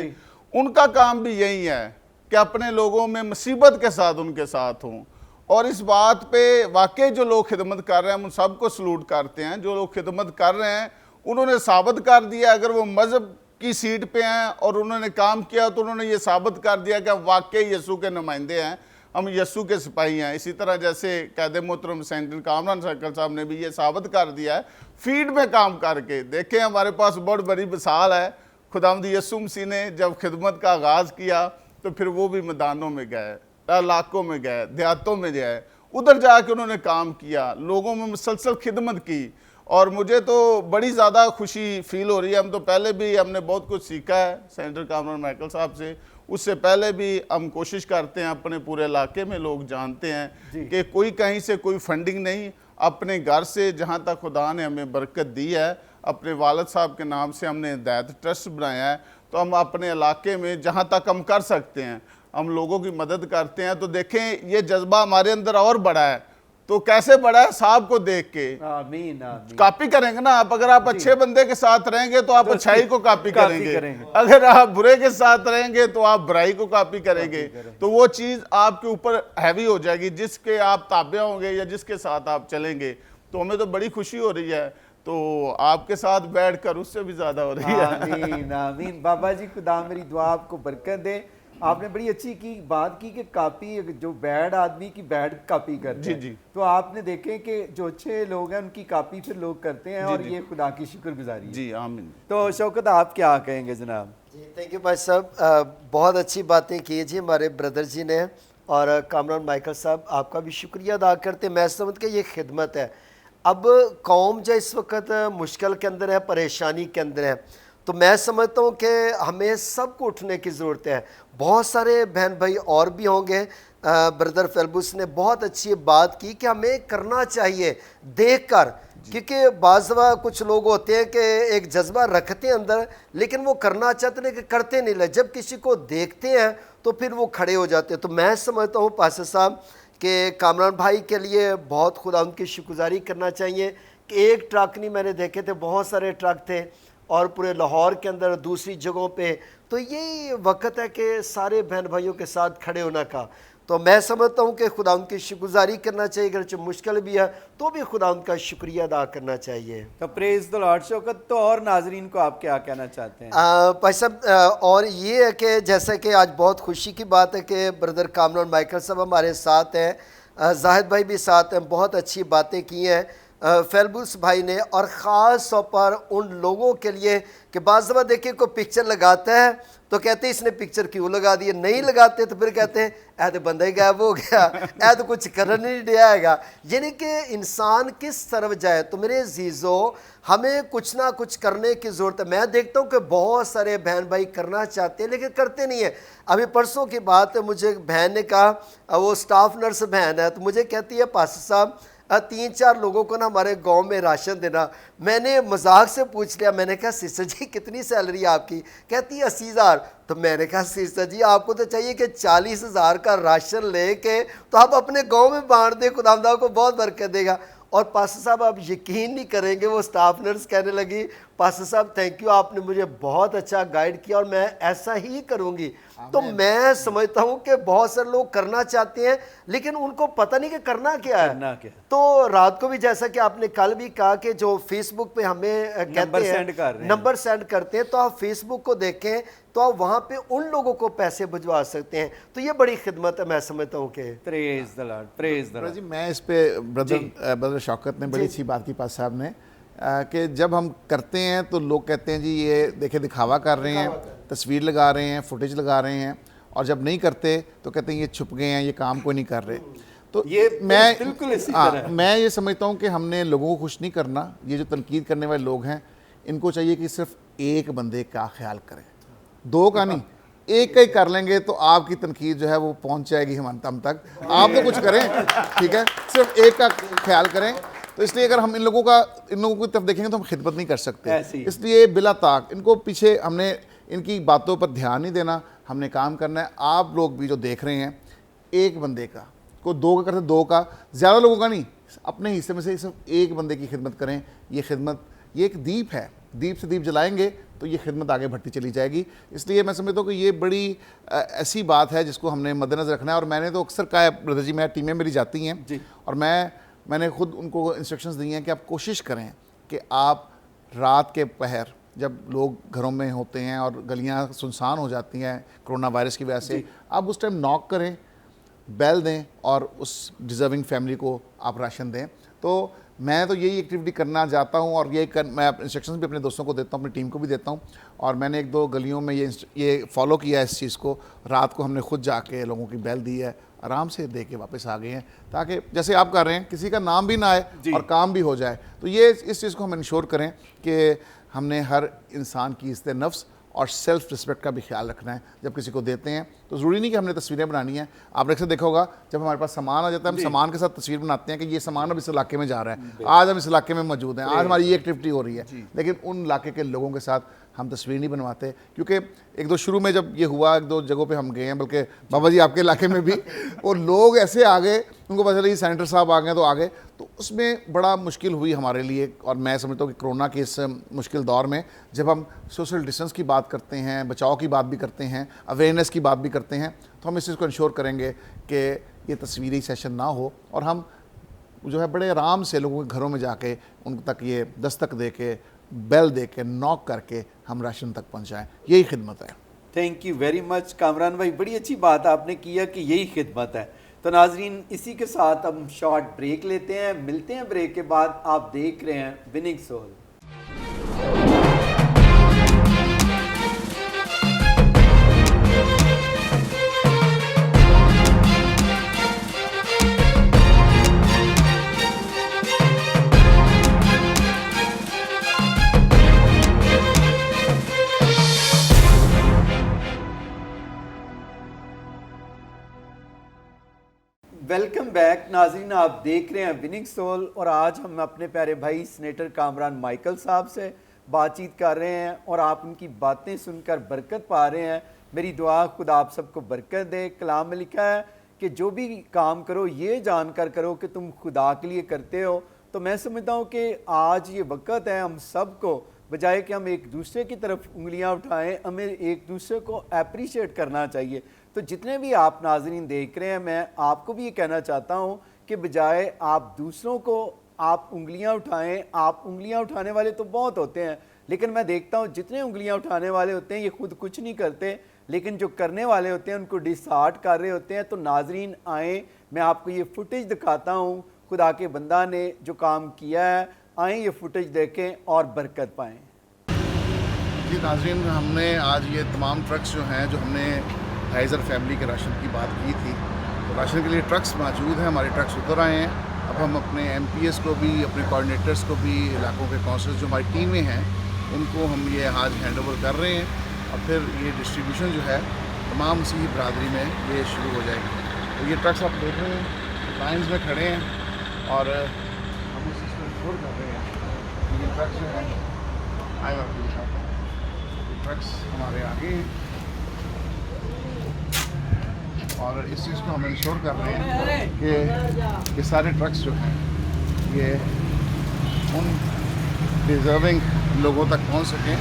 उनका काम भी यही है कि अपने लोगों में मुसीबत के साथ उनके साथ हों। और इस बात पे वाकई जो लोग खिदमत कर रहे हैं हम उन सबको सलूट करते हैं। जो लोग खिदमत कर रहे हैं उन्होंने साबित कर दिया, अगर वो मजहब की सीट पे हैं और उन्होंने काम किया तो उन्होंने ये साबित कर दिया कि हम वाकई यीशु के नुमाइंदे हैं, हम यीशु के सिपाही हैं। इसी तरह जैसे कैद मोहतरम सेंट्रल कामरान सर्कल साहब ने भी ये साबित कर दिया है फील्ड में काम करके। देखें हमारे पास बहुत बड़ी मिसाल है, खुदावंद यीशु मसीह ने जब खिदमत का आगाज़ किया तो फिर वो भी मैदानों में गए, इलाकों में गए, देहातों में गए, उधर जाके उन्होंने काम किया, लोगों में मुसलसल खिदमत की। और मुझे तो बड़ी ज़्यादा खुशी फील हो रही है। हम तो पहले भी हमने बहुत कुछ सीखा है सेंट्रल कामरान माइकल साहब से, उससे पहले भी हम कोशिश करते हैं, अपने पूरे इलाके में लोग जानते हैं कि कोई कहीं से कोई फंडिंग नहीं, अपने घर से जहाँ तक खुदा ने हमें बरकत दी है, अपने वालिद साहब के नाम से हमने हिदायत ट्रस्ट बनाया है, तो हम अपने इलाके में जहाँ तक हम कर सकते हैं हम लोगों की मदद करते हैं। तो देखें ये जज्बा हमारे अंदर और बड़ा है। तो कैसे बड़ा है? साहब को देख के आमीन, आमीन। कॉपी करेंगे ना आप। अगर आप अच्छे बंदे के साथ रहेंगे तो आप अच्छाई को कॉपी करेंगे, अगर आप बुरे के साथ रहेंगे तो आप बुराई को कॉपी करेंगे। तो वो चीज़ आपके ऊपर हैवी हो जाएगी जिसके आप ताबे होंगे या जिसके साथ आप चलेंगे। तो हमें तो बड़ी खुशी हो रही है, तो आपके साथ बैठकर उससे भी ज़्यादा हो रही है। आमीन, आमीन। बाबा जी खुदा मेरी दुआ आपको बरकत दे। आपने बड़ी अच्छी की बात की कि कॉपी, जो बैड आदमी की बैड कॉपी करते हैं, जी। तो आपने देखे कि जो अच्छे लोग हैं उनकी कॉपी फिर लोग करते हैं, और ये खुदा की शुक्रगुजारी है। जी आमीन। तो शौकत आप क्या कहेंगे जनाब? जी थैंक यू भाई साहब, बहुत अच्छी बातें की जी हमारे ब्रदर जी ने। और कामरान माइकल साहब आपका भी शुक्रिया अदा करते। मैं समझ के ये खिदमत है। अब कौम जो इस वक्त मुश्किल के अंदर है, परेशानी के अंदर है, तो मैं समझता हूँ कि हमें सबको उठने की ज़रूरत है। बहुत सारे बहन भाई और भी होंगे। ब्रदर फेल्बुस ने बहुत अच्छी बात की कि हमें करना चाहिए देखकर, क्योंकि बाज़वा कुछ लोग होते हैं कि एक जज्बा रखते हैं अंदर लेकिन वो करना चाहते हैं कि करते नहीं लगे, जब किसी को देखते हैं तो फिर वो खड़े हो जाते हैं। तो मैं समझता हूँ पास्टर साहब कि कामरान भाई के लिए बहुत खुदा उनकी शुक्रगुजारी करना चाहिए कि एक ट्रक नहीं, मैंने देखे थे बहुत सारे ट्रक थे और पूरे लाहौर के अंदर दूसरी जगहों पे। तो ये वक्त है कि सारे बहन भाइयों के साथ खड़े होने का। तो मैं समझता हूँ कि खुदा उनकी शुक्रगुजारी करना चाहिए, अगर जो मुश्किल भी है तो भी खुदा उनका शुक्रिया अदा करना चाहिए। तो प्रेज द लॉर्ड। शौकत, तो और नाजरीन को आप क्या कहना चाहते हैं? भाई साहब, और ये है कि जैसे कि आज बहुत खुशी की बात है कि ब्रदर कामरान माइकल साहब हमारे साथ हैं, जाहिद भाई भी साथ हैं, बहुत अच्छी बातें की हैं फेल्बुस भाई ने। और ख़ास तौर पर उन लोगों के लिए कि बाज़ दफ़ा देखिए कोई पिक्चर लगाता है तो कहते हैं इसने पिक्चर क्यों लगा दी, नहीं लगाते तो फिर कहते हैं ऐ तो बंदा ही गायब हो गया, ऐ तो कुछ कर नहीं दियाएगा। यानी कि इंसान किस तरफ जाए। तो मेरे अजीज़ों, हमें कुछ ना कुछ करने की ज़रूरत है। मैं देखता हूँ कि बहुत सारे बहन भाई करना चाहते हैं लेकिन करते नहीं है। अभी परसों की बात है, मुझे एक बहन ने कहा, वो स्टाफ नर्स बहन है, तो मुझे कहती है पास्टर साहब 3-4 लोगों को ना हमारे गांव में राशन देना। मैंने मजाक से पूछ लिया, मैंने कहा सिस्टर जी कितनी सैलरी है आपकी? कहती है 80,000। तो मैंने कहा सिस्टर जी आपको तो चाहिए कि 40,000 का राशन लेके तो आप अपने गांव में बांट दें, खुदावंद को बहुत बरकत देगा। और पास्टर साहब आप यकीन नहीं करेंगे, वो स्टाफ नर्स कहने लगी पास्टर साहब थैंक यू, आपने मुझे बहुत अच्छा गाइड किया और मैं ऐसा ही करूँगी। तो मैं समझता हूँ कि बहुत सारे लोग करना चाहते हैं लेकिन उनको पता नहीं कि करना क्या है। तो रात को भी जैसा कि आपने कल भी कहा कि जो फेसबुक पे हमें कहते हैं नंबर सेंड करते हैं, तो आप फेसबुक को देखें तो आप वहाँ पे उन लोगों को पैसे भिजवा सकते हैं। तो ये बड़ी खिदमत है, मैं समझता हूँ कि praise the lord, praise the lord. जी मैं इस पे ब्रदर शौकत ने बड़ी अच्छी बात की पास साहब ने कि जब हम करते हैं तो लोग कहते हैं जी ये देखे दिखावा कर रहे हैं, तस्वीर लगा रहे हैं, फुटेज लगा रहे हैं, और जब नहीं करते तो कहते हैं ये छुप गए हैं, ये काम कोई नहीं कर रहे। तो ये मैं ये समझता हूँ कि हमने लोगों को खुश नहीं करना। ये जो तनकीद करने वाले लोग हैं इनको चाहिए कि सिर्फ एक बंदे का ख्याल करें, 2 का नहीं, एक ही कर लेंगे तो आपकी तनकीद जो है वो पहुंच जाएगी हम तक। आप तो कुछ करें, ठीक है, सिर्फ एक का ख्याल करें। तो इसलिए अगर हम इन लोगों की तरफ देखेंगे तो हम खिदमत नहीं कर सकते। इसलिए बिला ताक इनको पीछे हमने इनकी बातों पर ध्यान नहीं देना, हमने काम करना है। आप लोग भी जो देख रहे हैं, एक बंदे का को दो का करते, दो का, ज़्यादा लोगों का नहीं, अपने हिस्से में से सिर्फ एक बंदे की खिदमत करें। ये खिदमत, ये एक दीप है, दीप से दीप जलाएंगे तो ये खिदमत आगे बढ़ती चली जाएगी। इसलिए मैं समझता हूँ कि ये बड़ी ऐसी बात है जिसको हमने मद्देनज़र रखना है। और मैंने तो अक्सर कहा है ब्रदर जी, मैं टीमें मेरी जाती हैं जी, और मैंने खुद उनको इंस्ट्रक्शंस दी हैं कि आप कोशिश करें कि आप रात के पहर जब लोग घरों में होते हैं और गलियां सुनसान हो जाती हैं कोरोना वायरस की वजह से, आप उस टाइम नॉक करें, बेल दें और उस डिज़र्विंग फैमिली को आप राशन दें। तो मैं तो यही एक्टिविटी करना चाहता हूँ और मैं इंस्ट्रक्शंस भी अपने दोस्तों को देता हूँ, अपनी टीम को भी देता हूँ। और मैंने एक दो गलियों में ये फॉलो किया है इस चीज़ को। रात को हमने खुद जाके लोगों की बेल दी है, आराम से दे के वापस आ गए हैं, ताकि जैसे आप कर रहे हैं किसी का नाम भी ना आए और काम भी हो जाए। तो ये इस चीज़ को हम इंश्योर करें कि हमने हर इंसान की इज्जत नफ्स और सेल्फ रिस्पेक्ट का भी ख्याल रखना है। जब किसी को देते हैं तो ज़रूरी नहीं कि हमने तस्वीरें बनानी है। आपने अक्सर देखा होगा जब हमारे पास सामान आ जाता है, हम सामान के साथ तस्वीर बनाते हैं कि ये सामान अब इस इलाके में जा रहा है, आज हम इस इलाके में मौजूद हैं, आज हमारी ये एक्टिविटी हो रही है। लेकिन उन इलाके के लोगों के साथ हम तस्वीर नहीं बनवाते, क्योंकि एक दो शुरू में जब ये हुआ, एक दो जगहों पे हम गए हैं, बल्कि बाबा जी आपके इलाके में भी, और लोग ऐसे आ गए, उनको पता चला ये सेनेटर साहब आ गए तो आ गए, तो उसमें बड़ा मुश्किल हुई हमारे लिए। और मैं समझता हूँ कि कोरोना के इस मुश्किल दौर में जब हम सोशल डिस्टेंस की बात करते हैं, बचाव की बात भी करते हैं, अवेयरनेस की बात भी करते हैं, तो हम इस चीज़ को इंश्योर करेंगे कि ये तस्वीरी सेशन ना हो और हम जो है बड़े आराम से लोगों के घरों में जाके उन तक ये दस्तक दे के, बेल दे के, नॉक करके हम राशन तक पहुंचाएं। यही खिदमत है। Thank you very much Kamran भाई, बड़ी अच्छी बात आपने किया कि यही खिदमत है। तो नाजरीन, इसी के साथ हम शॉर्ट ब्रेक लेते हैं, मिलते हैं ब्रेक के बाद। आप देख रहे हैं विनिंग सोल। वेलकम बैक नाज़रीन, आप देख रहे हैं विनिंग सोल और आज हम अपने प्यारे भाई सेनेटर कामरान माइकल साहब से बातचीत कर रहे हैं और आप उनकी बातें सुनकर बरकत पा रहे हैं। मेरी दुआ खुदा आप सबको बरकत दे। कलाम में लिखा है कि जो भी काम करो ये जानकर करो कि तुम खुदा के लिए करते हो। तो मैं समझता हूँ कि आज ये वक्त है हम सबको, बजाय कि हम एक दूसरे की तरफ उंगलियां उठाएं, हमें एक दूसरे को अप्रिशिएट करना चाहिए। तो जितने भी आप नाज़रीन देख रहे हैं, मैं आपको भी ये कहना चाहता हूँ कि बजाय आप दूसरों को आप उंगलियां उठाएं, आप उंगलियां उठाने वाले तो बहुत होते हैं, लेकिन मैं देखता हूँ जितने उंगलियां उठाने वाले होते हैं ये खुद कुछ नहीं करते, लेकिन जो करने वाले होते हैं उनको डिसहार्ट कर रहे होते हैं। तो नाज़रीन आएँ, मैं आपको ये फुटेज दिखाता हूँ, खुदा के बंदा ने जो काम किया है। आएँ ये फुटेज देखें और बरकत पाएँ। जी नाज़रीन, हमने आज ये तमाम ट्रक्स जो हैं, जो हमने हाइजर फैमिली के राशन की बात की थी, तो राशन के लिए ट्रक्स मौजूद हैं, हमारे ट्रक्स उतर आए हैं। अब हम अपने MPS को भी, अपने कोऑर्डिनेटर्स को भी, इलाकों के काउंसलर्स जो हमारी टीमें हैं, उनको हम ये आज हैंड ओवर कर रहे हैं और फिर ये डिस्ट्रीब्यूशन जो है तमाम मसीही बरादरी में ये शुरू हो जाएगी। तो ये ट्रक्स आप देख रहे हैं लाइन्स में खड़े हैं और हम उस चीज़ को इंश्योर कर रहे हैं कि ये ट्रक्स जो है आए आपको दिखाता हूँ। ये ट्रक्स हमारे आगे हैं और इस चीज़ को हम इंश्योर कर रहे हैं कि ये सारे ट्रक्स जो हैं ये उन डिज़र्विंग लोगों तक पहुंच सकें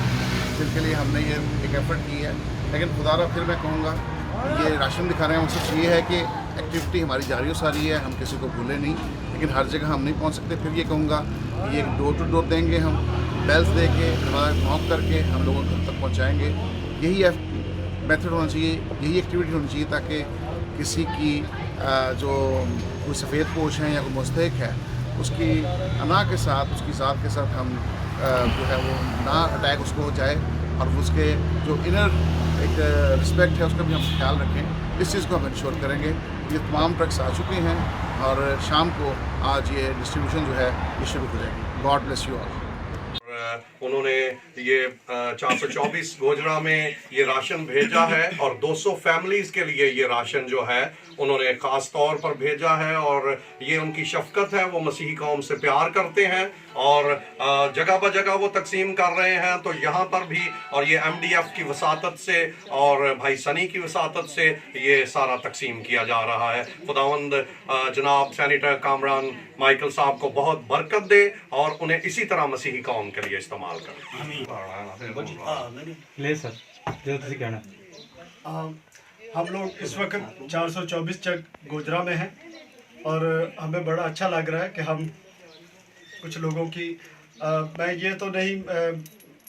जिनके लिए हमने ये एक एफर्ट की है। लेकिन खुदारा फिर मैं कहूँगा ये राशन दिखाने का मकसद ये है कि एक्टिविटी हमारी जारी हो सारी है, हम किसी को भूलें नहीं, लेकिन हर जगह हम नहीं पहुँच सकते। फिर ये कहूँगा ये डोर टू डोर देंगे, हम बेल्स दे के, नॉक करके हम लोगों तक पहुँचाएँगे। यही मेथड होना चाहिए, यही एक्टिविटी होनी चाहिए ताकि किसी की जो कोई सफ़ेद पोश है या कोई मुस्तहिक है उसकी अना के साथ, उसकी ज़ात के साथ हम जो है वो ना अटैक उसको हो जाए और उसके जो इनर एक रिस्पेक्ट है उसका भी हम ख्याल रखें। इस चीज़ को हम इंश्योर करेंगे। ये तमाम ट्रक्स आ चुके हैं और शाम को आज ये डिस्ट्रीब्यूशन जो है ये शुरू हो जाएगी। God bless you all. उन्होंने ये 424 गोजरा में ये राशन भेजा है और 200 फैमिलीज के लिए ये राशन जो है उन्होंने ख़ास तौर पर भेजा है। और ये उनकी शफकत है, वो मसीही कौम से प्यार करते हैं और जगह ब जगह वो तकसीम कर रहे हैं। तो यहाँ पर भी और ये MDF की वसातत से और भाई सनी की वसातत से ये सारा तकसीम किया जा रहा है। खुदावंद जनाब सेनेटर कामरान माइकल साहब को बहुत बरकत दे और उन्हें इसी तरह मसीही कौम के लिए इस्तेमाल करें। ले सर जो तुसी कहना। हम लोग इस वक्त 424 चक गोजरा में हैं और हमें बड़ा अच्छा लग रहा है कि हम कुछ लोगों की मैं ये तो नहीं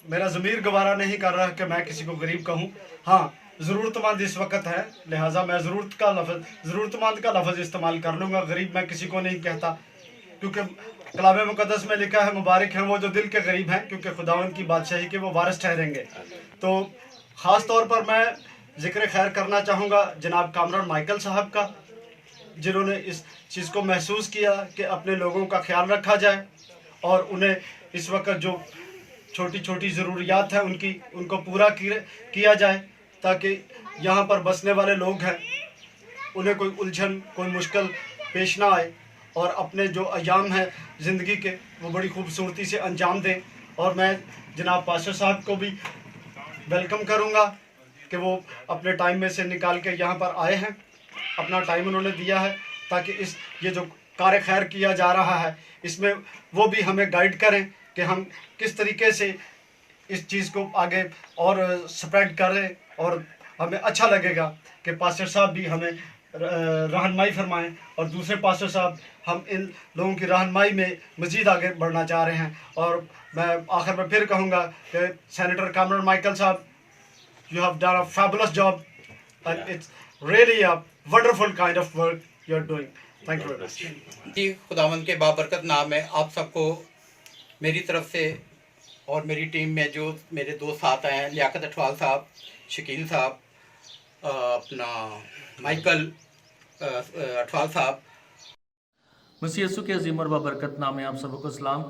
मेरा ज़मीर गवारा नहीं कर रहा कि मैं किसी को गरीब कहूँ। हाँ, ज़रूरतमंद इस वक्त है, लिहाजा मैं ज़रूरतमंद का लफ्ज़ इस्तेमाल कर लूँगा। गरीब मैं किसी को नहीं कहता, क्योंकि कलाम मुक़द्दस में लिखा है मुबारक हैं वो जो दिल के गरीब हैं, क्योंकि खुदावंद की बादशाही के वो वारिस ठहरेंगे। तो ख़ास तौर पर मैं ज़िक्र खैर करना चाहूँगा जनाब कामरान माइकल साहब का, जिन्होंने इस चीज़ को महसूस किया कि अपने लोगों का ख्याल रखा जाए और उन्हें इस वक्त जो छोटी छोटी ज़रूरियात हैं उनको पूरा किया जाए, ताकि यहाँ पर बसने वाले लोग हैं उन्हें कोई उलझन कोई मुश्किल पेश ना आए और अपने जो अयाम हैं ज़िंदगी के वो बड़ी खूबसूरती से अंजाम दें। और मैं जनाब पास्टर साहब को भी वेलकम करूँगा कि वो अपने टाइम में से निकाल के यहाँ पर आए हैं, अपना टाइम उन्होंने दिया है ताकि ये जो कार्य खैर किया जा रहा है इसमें वो भी हमें गाइड करें कि हम किस तरीके से इस चीज़ को आगे और स्प्रेड करें। और हमें अच्छा लगेगा कि पास्टर साहब भी हमें रहनुमाई फरमाएं और दूसरे पास्टर साहब हम इन लोगों की रहनुमाई में मज़ीद आगे बढ़ना चाह रहे हैं। और मैं आखिर में फिर कहूँगा कि सेनेटर कामरान माइकल साहब, you have done a fabulous job and it's really a wonderful kind of work you're doing. Thank you very much. जी, खुदावंद के बाबरकत नाम में आप सबको मेरी तरफ से और मेरी टीम में जो मेरे दो साथ हैं, लियाकत अठवाल साहब, शकील साहब, अपना माइकल अठवाल साहब। मसीह यीशु के अजीम और बाबरकत नाम में आप सबको सलाम।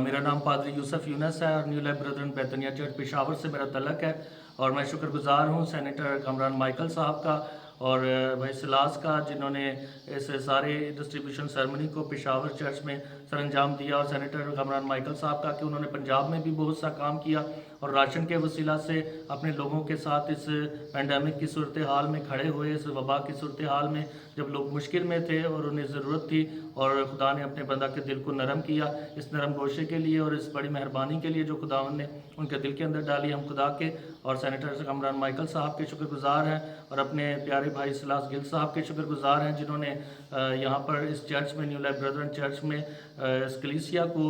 मेरा नाम पादरी यूसुफ यूनस है और new life brethren Bethania church Peshawar से मेरा तलक है और मैं शुक्रगुजार हूँ सेनेटर कामरान माइकल साहब का और भाई सिलास का, जिन्होंने इस सारे डिस्ट्रीब्यूशन सेरेमनी को पेशावर चर्च में सरअंजाम दिया, और सेनेटर कामरान माइकल साहब का कि उन्होंने पंजाब में भी बहुत सा काम किया और राशन के वसीला से अपने लोगों के साथ इस पेंडेमिक की सूरत हाल में खड़े हुए, इस वबा की सूरत हाल में जब लोग मुश्किल में थे और उन्हें ज़रूरत थी और खुदा ने अपने बंदा के दिल को नरम किया इस नरम गोशे के लिए और इस बड़ी मेहरबानी के लिए जो खुदावन ने उनके दिल के अंदर डाली। हम खुदा के और सेनेटर कामरान माइकल साहब के शुक्रगुजार हैं और अपने प्यारे भाई सिलास गिल साहब के शुक्रगुजार हैं, जिन्होंने यहाँ पर इस चर्च में न्यू लाइफ ब्रदरन चर्च में इस कलीसिया को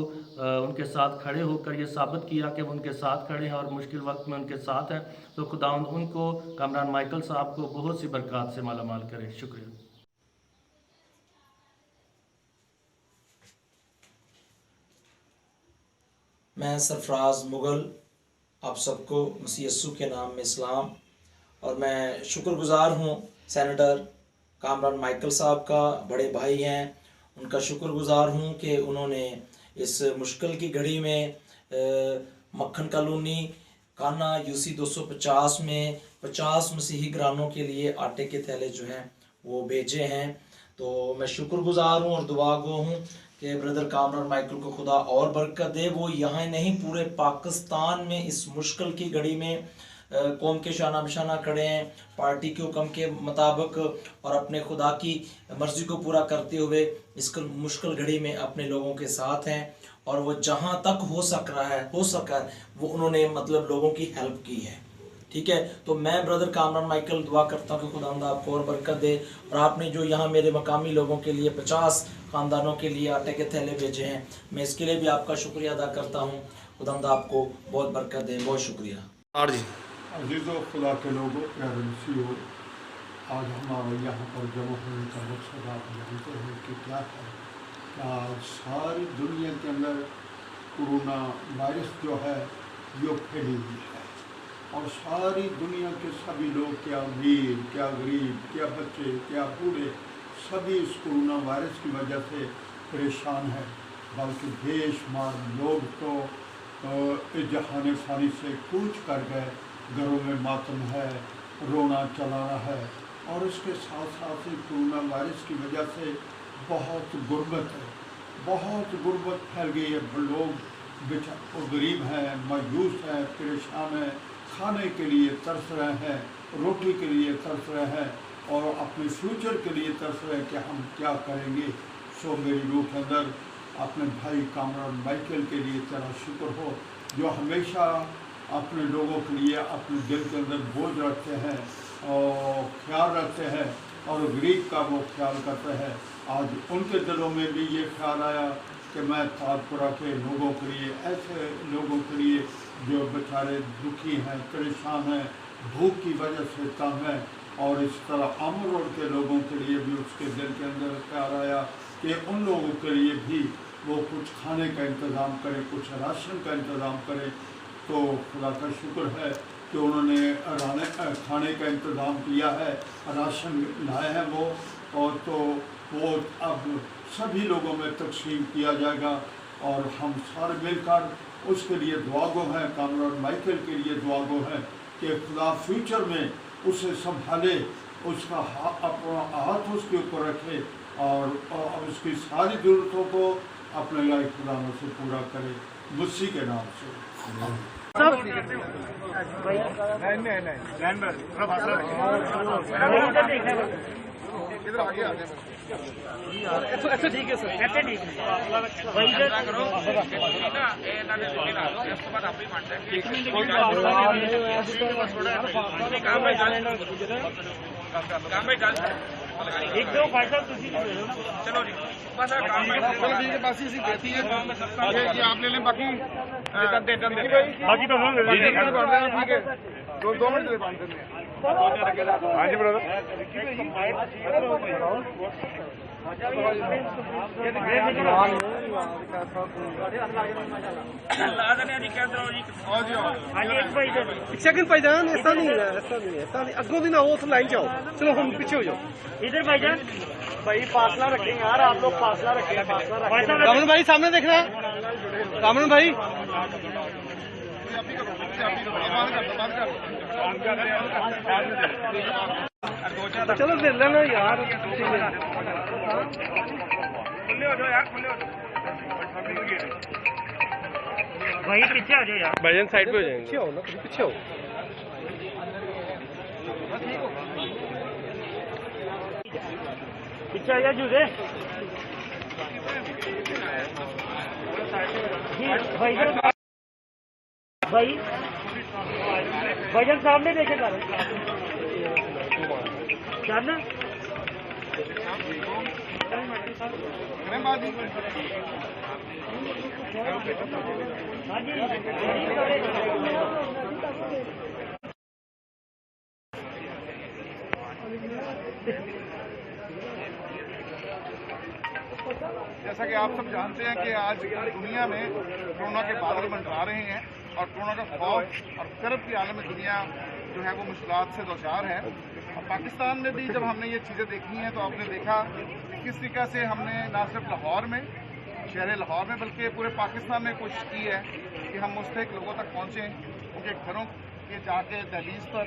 उनके साथ खड़े होकर ये साबित किया कि वो उनके साथ खड़े हैं और मुश्किल वक्त में उनके साथ हैं। तो खुदावंद उनको कामरान माइकल साहब को बहुत सी बरकत से मालामाल करे। शुक्रिया। मैं सरफराज मुग़ल आप सबको मसीह यीशु के नाम में इस्लाम, और मैं शुक्रगुजार हूँ सेनेटर कामरान माइकल साहब का, बड़े भाई हैं, उनका शुक्रगुजार हूँ कि उन्होंने इस मुश्किल की घड़ी में मक्खन कॉलोनी काना UC 250 में 50 मसीही घरानों के लिए आटे के थैले जो हैं वो भेजे हैं। तो मैं शुक्रगुजार हूँ और दुआ गो हूँ कि ब्रदर कामरान माइकल को खुदा और बरकत दे। वो यहाँ नहीं पूरे पाकिस्तान में इस मुश्किल की घड़ी में कौम के शाना बशाना खड़े हैं, पार्टी के हुक्म के मुताबिक और अपने खुदा की मर्ज़ी को पूरा करते हुए इस मुश्किल घड़ी में अपने लोगों के साथ हैं और वो जहाँ तक हो सका वो उन्होंने मतलब लोगों की हेल्प की है। ठीक है, तो मैं ब्रदर कामरान माइकल दुआ करता हूँ कि खुदावंद आपको और बरकत दे। और आपने जो यहाँ मेरे मकामी लोगों के लिए 50 ख़ानदानों के लिए आटे के थैले भेजे हैं, मैं इसके लिए भी आपका शुक्रिया अदा करता हूँ। खुदावंद आपको बहुत बरकत दे। बहुत शुक्रिया। अज़ीज़ो खुदा के लोगों, प्यारे मसीहो, आज हमारा यहाँ पर जमा होने का मकसद आप जानते हैं कि क्या है। आज सारी दुनिया के अंदर कोरोना वायरस जो है ये फैली हुई है और सारी दुनिया के सभी लोग, क्या अमीर क्या गरीब, क्या बच्चे क्या बूढ़े, सभी इस कोरोना वायरस की वजह से परेशान है। बल्कि बेशुमार लोग तो इस जहान फ़ानी से कूच कर गए। घरों में मातम है, रोना चलाना है, और इसके साथ साथ ही कोरोना वायरस की वजह से बहुत गुर्बत है, बहुत गुर्बत फैल गई है। लोग गरीब हैं, मायूस हैं, परेशान हैं, खाने के लिए तरस रहे हैं, रोटी के लिए तरस रहे हैं, और अपने फ्यूचर के लिए तरस रहे हैं कि हम क्या करेंगे। सो मेरी रूह के अंदर अपने भाई कामरान माइकल के लिए तेरा शुक्र हो, जो हमेशा अपने लोगों के लिए अपने दिल के अंदर बोझ रखते हैं और ख्याल रखते हैं, और गरीब का वो ख्याल करते हैं। आज उनके दिलों में भी ये ख्याल आया कि मैं ताजपुरा के लोगों के लिए, ऐसे लोगों के लिए जो बेचारे दुखी हैं, परेशान हैं, भूख की वजह से तंग हैं, और इस तरह अमर रोड के लोगों के लिए भी उसके दिल के अंदर ख्याल आया कि उन लोगों के लिए भी वो कुछ खाने का इंतज़ाम करे, कुछ राशन का इंतज़ाम करे। तो खुदा का शुक्र है कि उन्होंने खाने का इंतज़ाम किया है, राशन लाए हैं वो, और तो वो अब सभी लोगों में तकसीम किया जाएगा, और हम सारे मिलकर उसके लिए दुआ गो हैं, कामरान माइकल के लिए दुआ गो हैं कि खुदा फ्यूचर में उसे संभाले, उसका अपना हाथ उसके ऊपर रखे, और उसकी सारी ज़रूरतों को अपने लाइफ खुदा से पूरा करे, मुसी के नाम से। अच्छा ठीक है सर, अच्छा ठीक एक दो भाई साहब चलो जी बस चलो ठीक है, बस इसी देती है ये आप ले लें, बाकी बाकी तो ठीक है, 2 मिनट ले बात करने। हाँ जी ब्रदर, सेकंड भाईजान, ऐसा नहीं है, ऐसा नहीं है, ऐसा नहीं, अगों भी ना हो तो लाइन जाओ, चलो हम पीछे हो जाओ। इधर भाईजान, भाई फासला रखें यार, आप लोग फासला रखें, कामरान भाई सामने देखना, कामरान भाई चलो ले लेना यार, खुले हो जाओ यार, खुले हो जाओ भाई, पीछे आ जाओ यार भाईजान, साइड पे हो जाएंगे, पीछे हो ना, पीछे हो। पीछे आ जाओ जूझे भाई, भाईजान सामने देखे कर जानना जैसा कि आप सब जानते हैं कि आज दुनिया में कोरोना के बादल मंडरा रहे हैं, और कोरोना का खौफ और कर्ब की आलम में दुनिया जो है वो मुश्किलात से दोचार है। और पाकिस्तान में भी जब हमने ये चीज़ें देखी हैं तो आपने देखा कि किस तरीके से हमने ना सिर्फ लाहौर में, शहर लाहौर में, बल्कि पूरे पाकिस्तान में कोशिश की है कि हम मुस्तहिक लोगों तक पहुँचें, उनके घरों के जाके दहलीज पर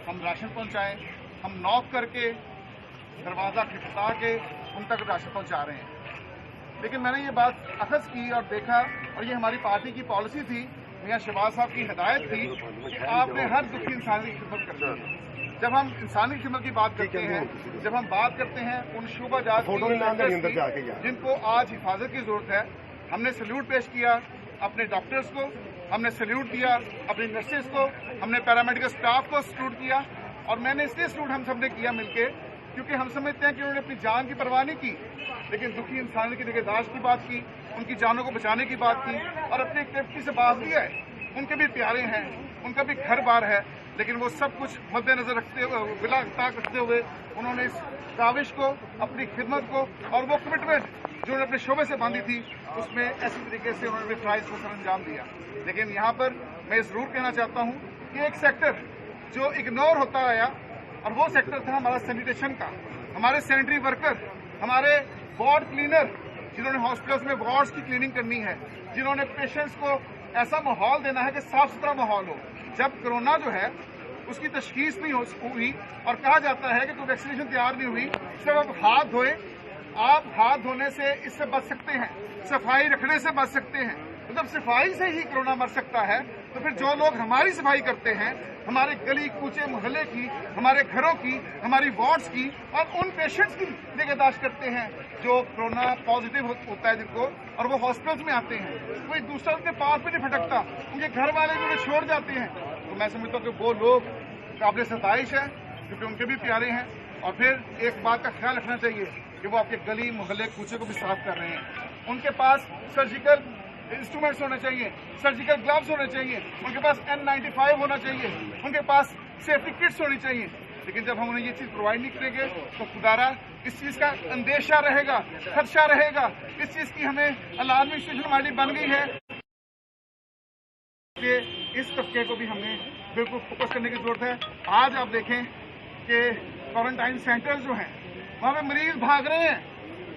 हम राशन पहुँचाएँ। हम नॉक करके दरवाज़ा खटखटा के उन तक राशन पहुँचा रहे हैं। लेकिन मैंने ये बात अखज़ की और देखा, और ये हमारी पार्टी की पॉलिसी थी, मियां शहबाज साहब की हिदायत थी कि आपने हर दुखी इंसान की खिदमत करनी है। जब हम इंसानी खिदमत की बात करते हैं, जब हम बात करते हैं उन शोबाजात जिनको आज हिफाजत की जरूरत है, हमने सल्यूट पेश किया अपने डॉक्टर्स को, हमने सल्यूट दिया अपनी नर्सेज को, हमने पैरामेडिकल स्टाफ को सल्यूट किया। और मैंने इसलिए सल्यूट हम सब ने किया मिलकर, क्योंकि हम समझते हैं कि उन्होंने अपनी जान की परवाह नहीं की, लेकिन दुखी इंसान की निगहदाश्त की बात की, उनकी जानों को बचाने की बात की, और अपनी एक्टिविटी से बाज दिया है। उनके भी प्यारे हैं, उनका भी घर बार है, लेकिन वो सब कुछ मद्देनजर रखते हुए, बिला ताक रखते हुए उन्होंने इस काविश को, अपनी खिदमत को और वो कमिटमेंट जो उन्होंने अपने शोबे से बांधी थी, उसमें ऐसी तरीके से उन्होंने भी फ़राइज़ को सरअंजाम दिया। लेकिन यहाँ पर मैं ज़रूर कहना चाहता हूँ कि एक सेक्टर जो इग्नोर होता आया, और वो सेक्टर था हमारा सैनिटेशन का। हमारे सैनिटरी वर्कर, हमारे वार्ड क्लीनर, जिन्होंने हॉस्पिटल्स में वार्ड्स की क्लीनिंग करनी है, जिन्होंने पेशेंट्स को ऐसा माहौल देना है कि साफ सुथरा माहौल हो। जब कोरोना जो है उसकी तशखीस नहीं हुई और कहा जाता है कि कोई वैक्सीनेशन तैयार नहीं हुई, सिर्फ आप हाथ धोएं, आप हाथ धोने से इससे बच सकते हैं, सफाई रखने से बच सकते हैं। तो जब सफाई से ही कोरोना मर सकता है तो फिर जो लोग हमारी सफाई करते हैं, हमारे गली कूचे मोहल्ले की, हमारे घरों की, हमारी वार्ड्स की और उन पेशेंट्स की निगहदाश्त करते हैं जो कोरोना पॉजिटिव होता है जिनको, और वो हॉस्पिटल्स में आते हैं, कोई दूसरा उनके पास भी नहीं फटकता, उनके घर वाले भी उन्हें छोड़ जाते हैं। तो मैं समझता हूँ कि वो लोग काबिल सताइश है क्योंकि उनके भी प्यारे हैं। और फिर एक बात का ख्याल रखना चाहिए कि वो आपके गली मोहल्ले कूचे को भी साफ कर रहे हैं। उनके पास सर्जिकल इंस्ट्रूमेंट्स होने चाहिए, सर्जिकल ग्लव्स होने चाहिए, उनके पास N95 होना चाहिए, उनके पास सेफ्टी किट्स होनी चाहिए। लेकिन जब हम उन्हें ये चीज़ प्रोवाइड नहीं करेंगे तो खुदारा इस चीज़ का अंदेशा रहेगा, खदशा रहेगा। इस चीज़ की हमें अलार्मिंग सिचुएशन हमारी बन गई है कि इस तबके को भी हमें बिल्कुल फोकस करने की जरूरत है। आज आप देखें कि क्वारंटाइन सेंटर्स जो हैं वहाँ पे मरीज भाग रहे हैं,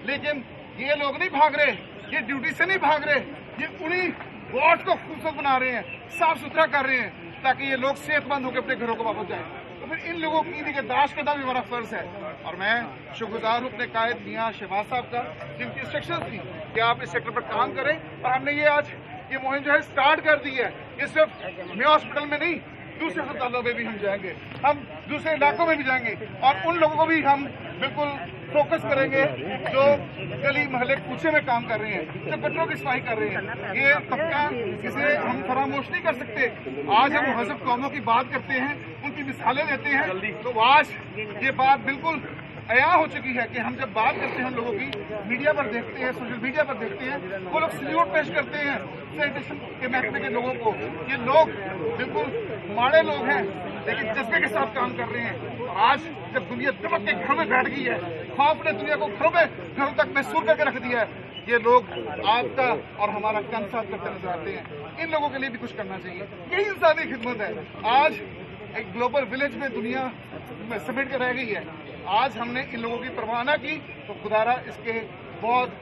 लेकिन ये लोग नहीं भाग रहे, ये ड्यूटी से नहीं भाग रहे, ये उन्हीं वार्ड को खूबसूरत बना रहे हैं, साफ सुथरा कर रहे हैं ताकि ये लोग सेहतमंद होकर अपने घरों को वापस जाएं। तो फिर इन लोगों की निगहदाश्त करना भी हमारा फर्ज है। और मैं शुक्रगुजार हूँ अपने कायद मियाँ शहबाज साहब का, जिनकी इंस्ट्रक्शंस थी कि आप इस सेक्टर पर काम करें। और हमने ये आज ये मुहिम जो है स्टार्ट कर दी है। ये सिर्फ मे हॉस्पिटल में नहीं, दूसरे अस्पतालों में भी हम जाएंगे, हम दूसरे इलाकों में भी जाएंगे और उन लोगों को भी हम बिल्कुल फोकस करेंगे जो गली मोहल्ले कूचे में काम कर रहे हैं, जो गटरों की सफाई कर रहे हैं। ये तबका इसे हम फरामोश नहीं कर सकते। आज हम महज़ब कौमों की बात करते हैं, उनकी मिसालें देते हैं, तो आज ये बात बिल्कुल अया हो चुकी है कि हम जब बात करते हैं हम लोगों की, मीडिया पर देखते हैं, सोशल मीडिया पर देखते हैं, वो लोग सल्यूट पेश करते हैं सैनिटेशन के महकमे के लोगों को। ये लोग बिल्कुल माड़े लोग हैं लेकिन जज्बे के साथ काम कर रहे हैं। आज जब दुनिया दबक के घरों में बैठ गई है, खौफ ने दुनिया को घरों तक महसूस करके रख दिया है, ये लोग आपका और हमारा काम साथ करते नजर आते हैं। इन लोगों के लिए भी कुछ करना चाहिए, यही इंसानी खिदमत है। आज एक ग्लोबल विलेज में दुनिया समेट के रह गई है। आज हमने इन लोगों की परवाह न की तो खुदारा इसके बहुत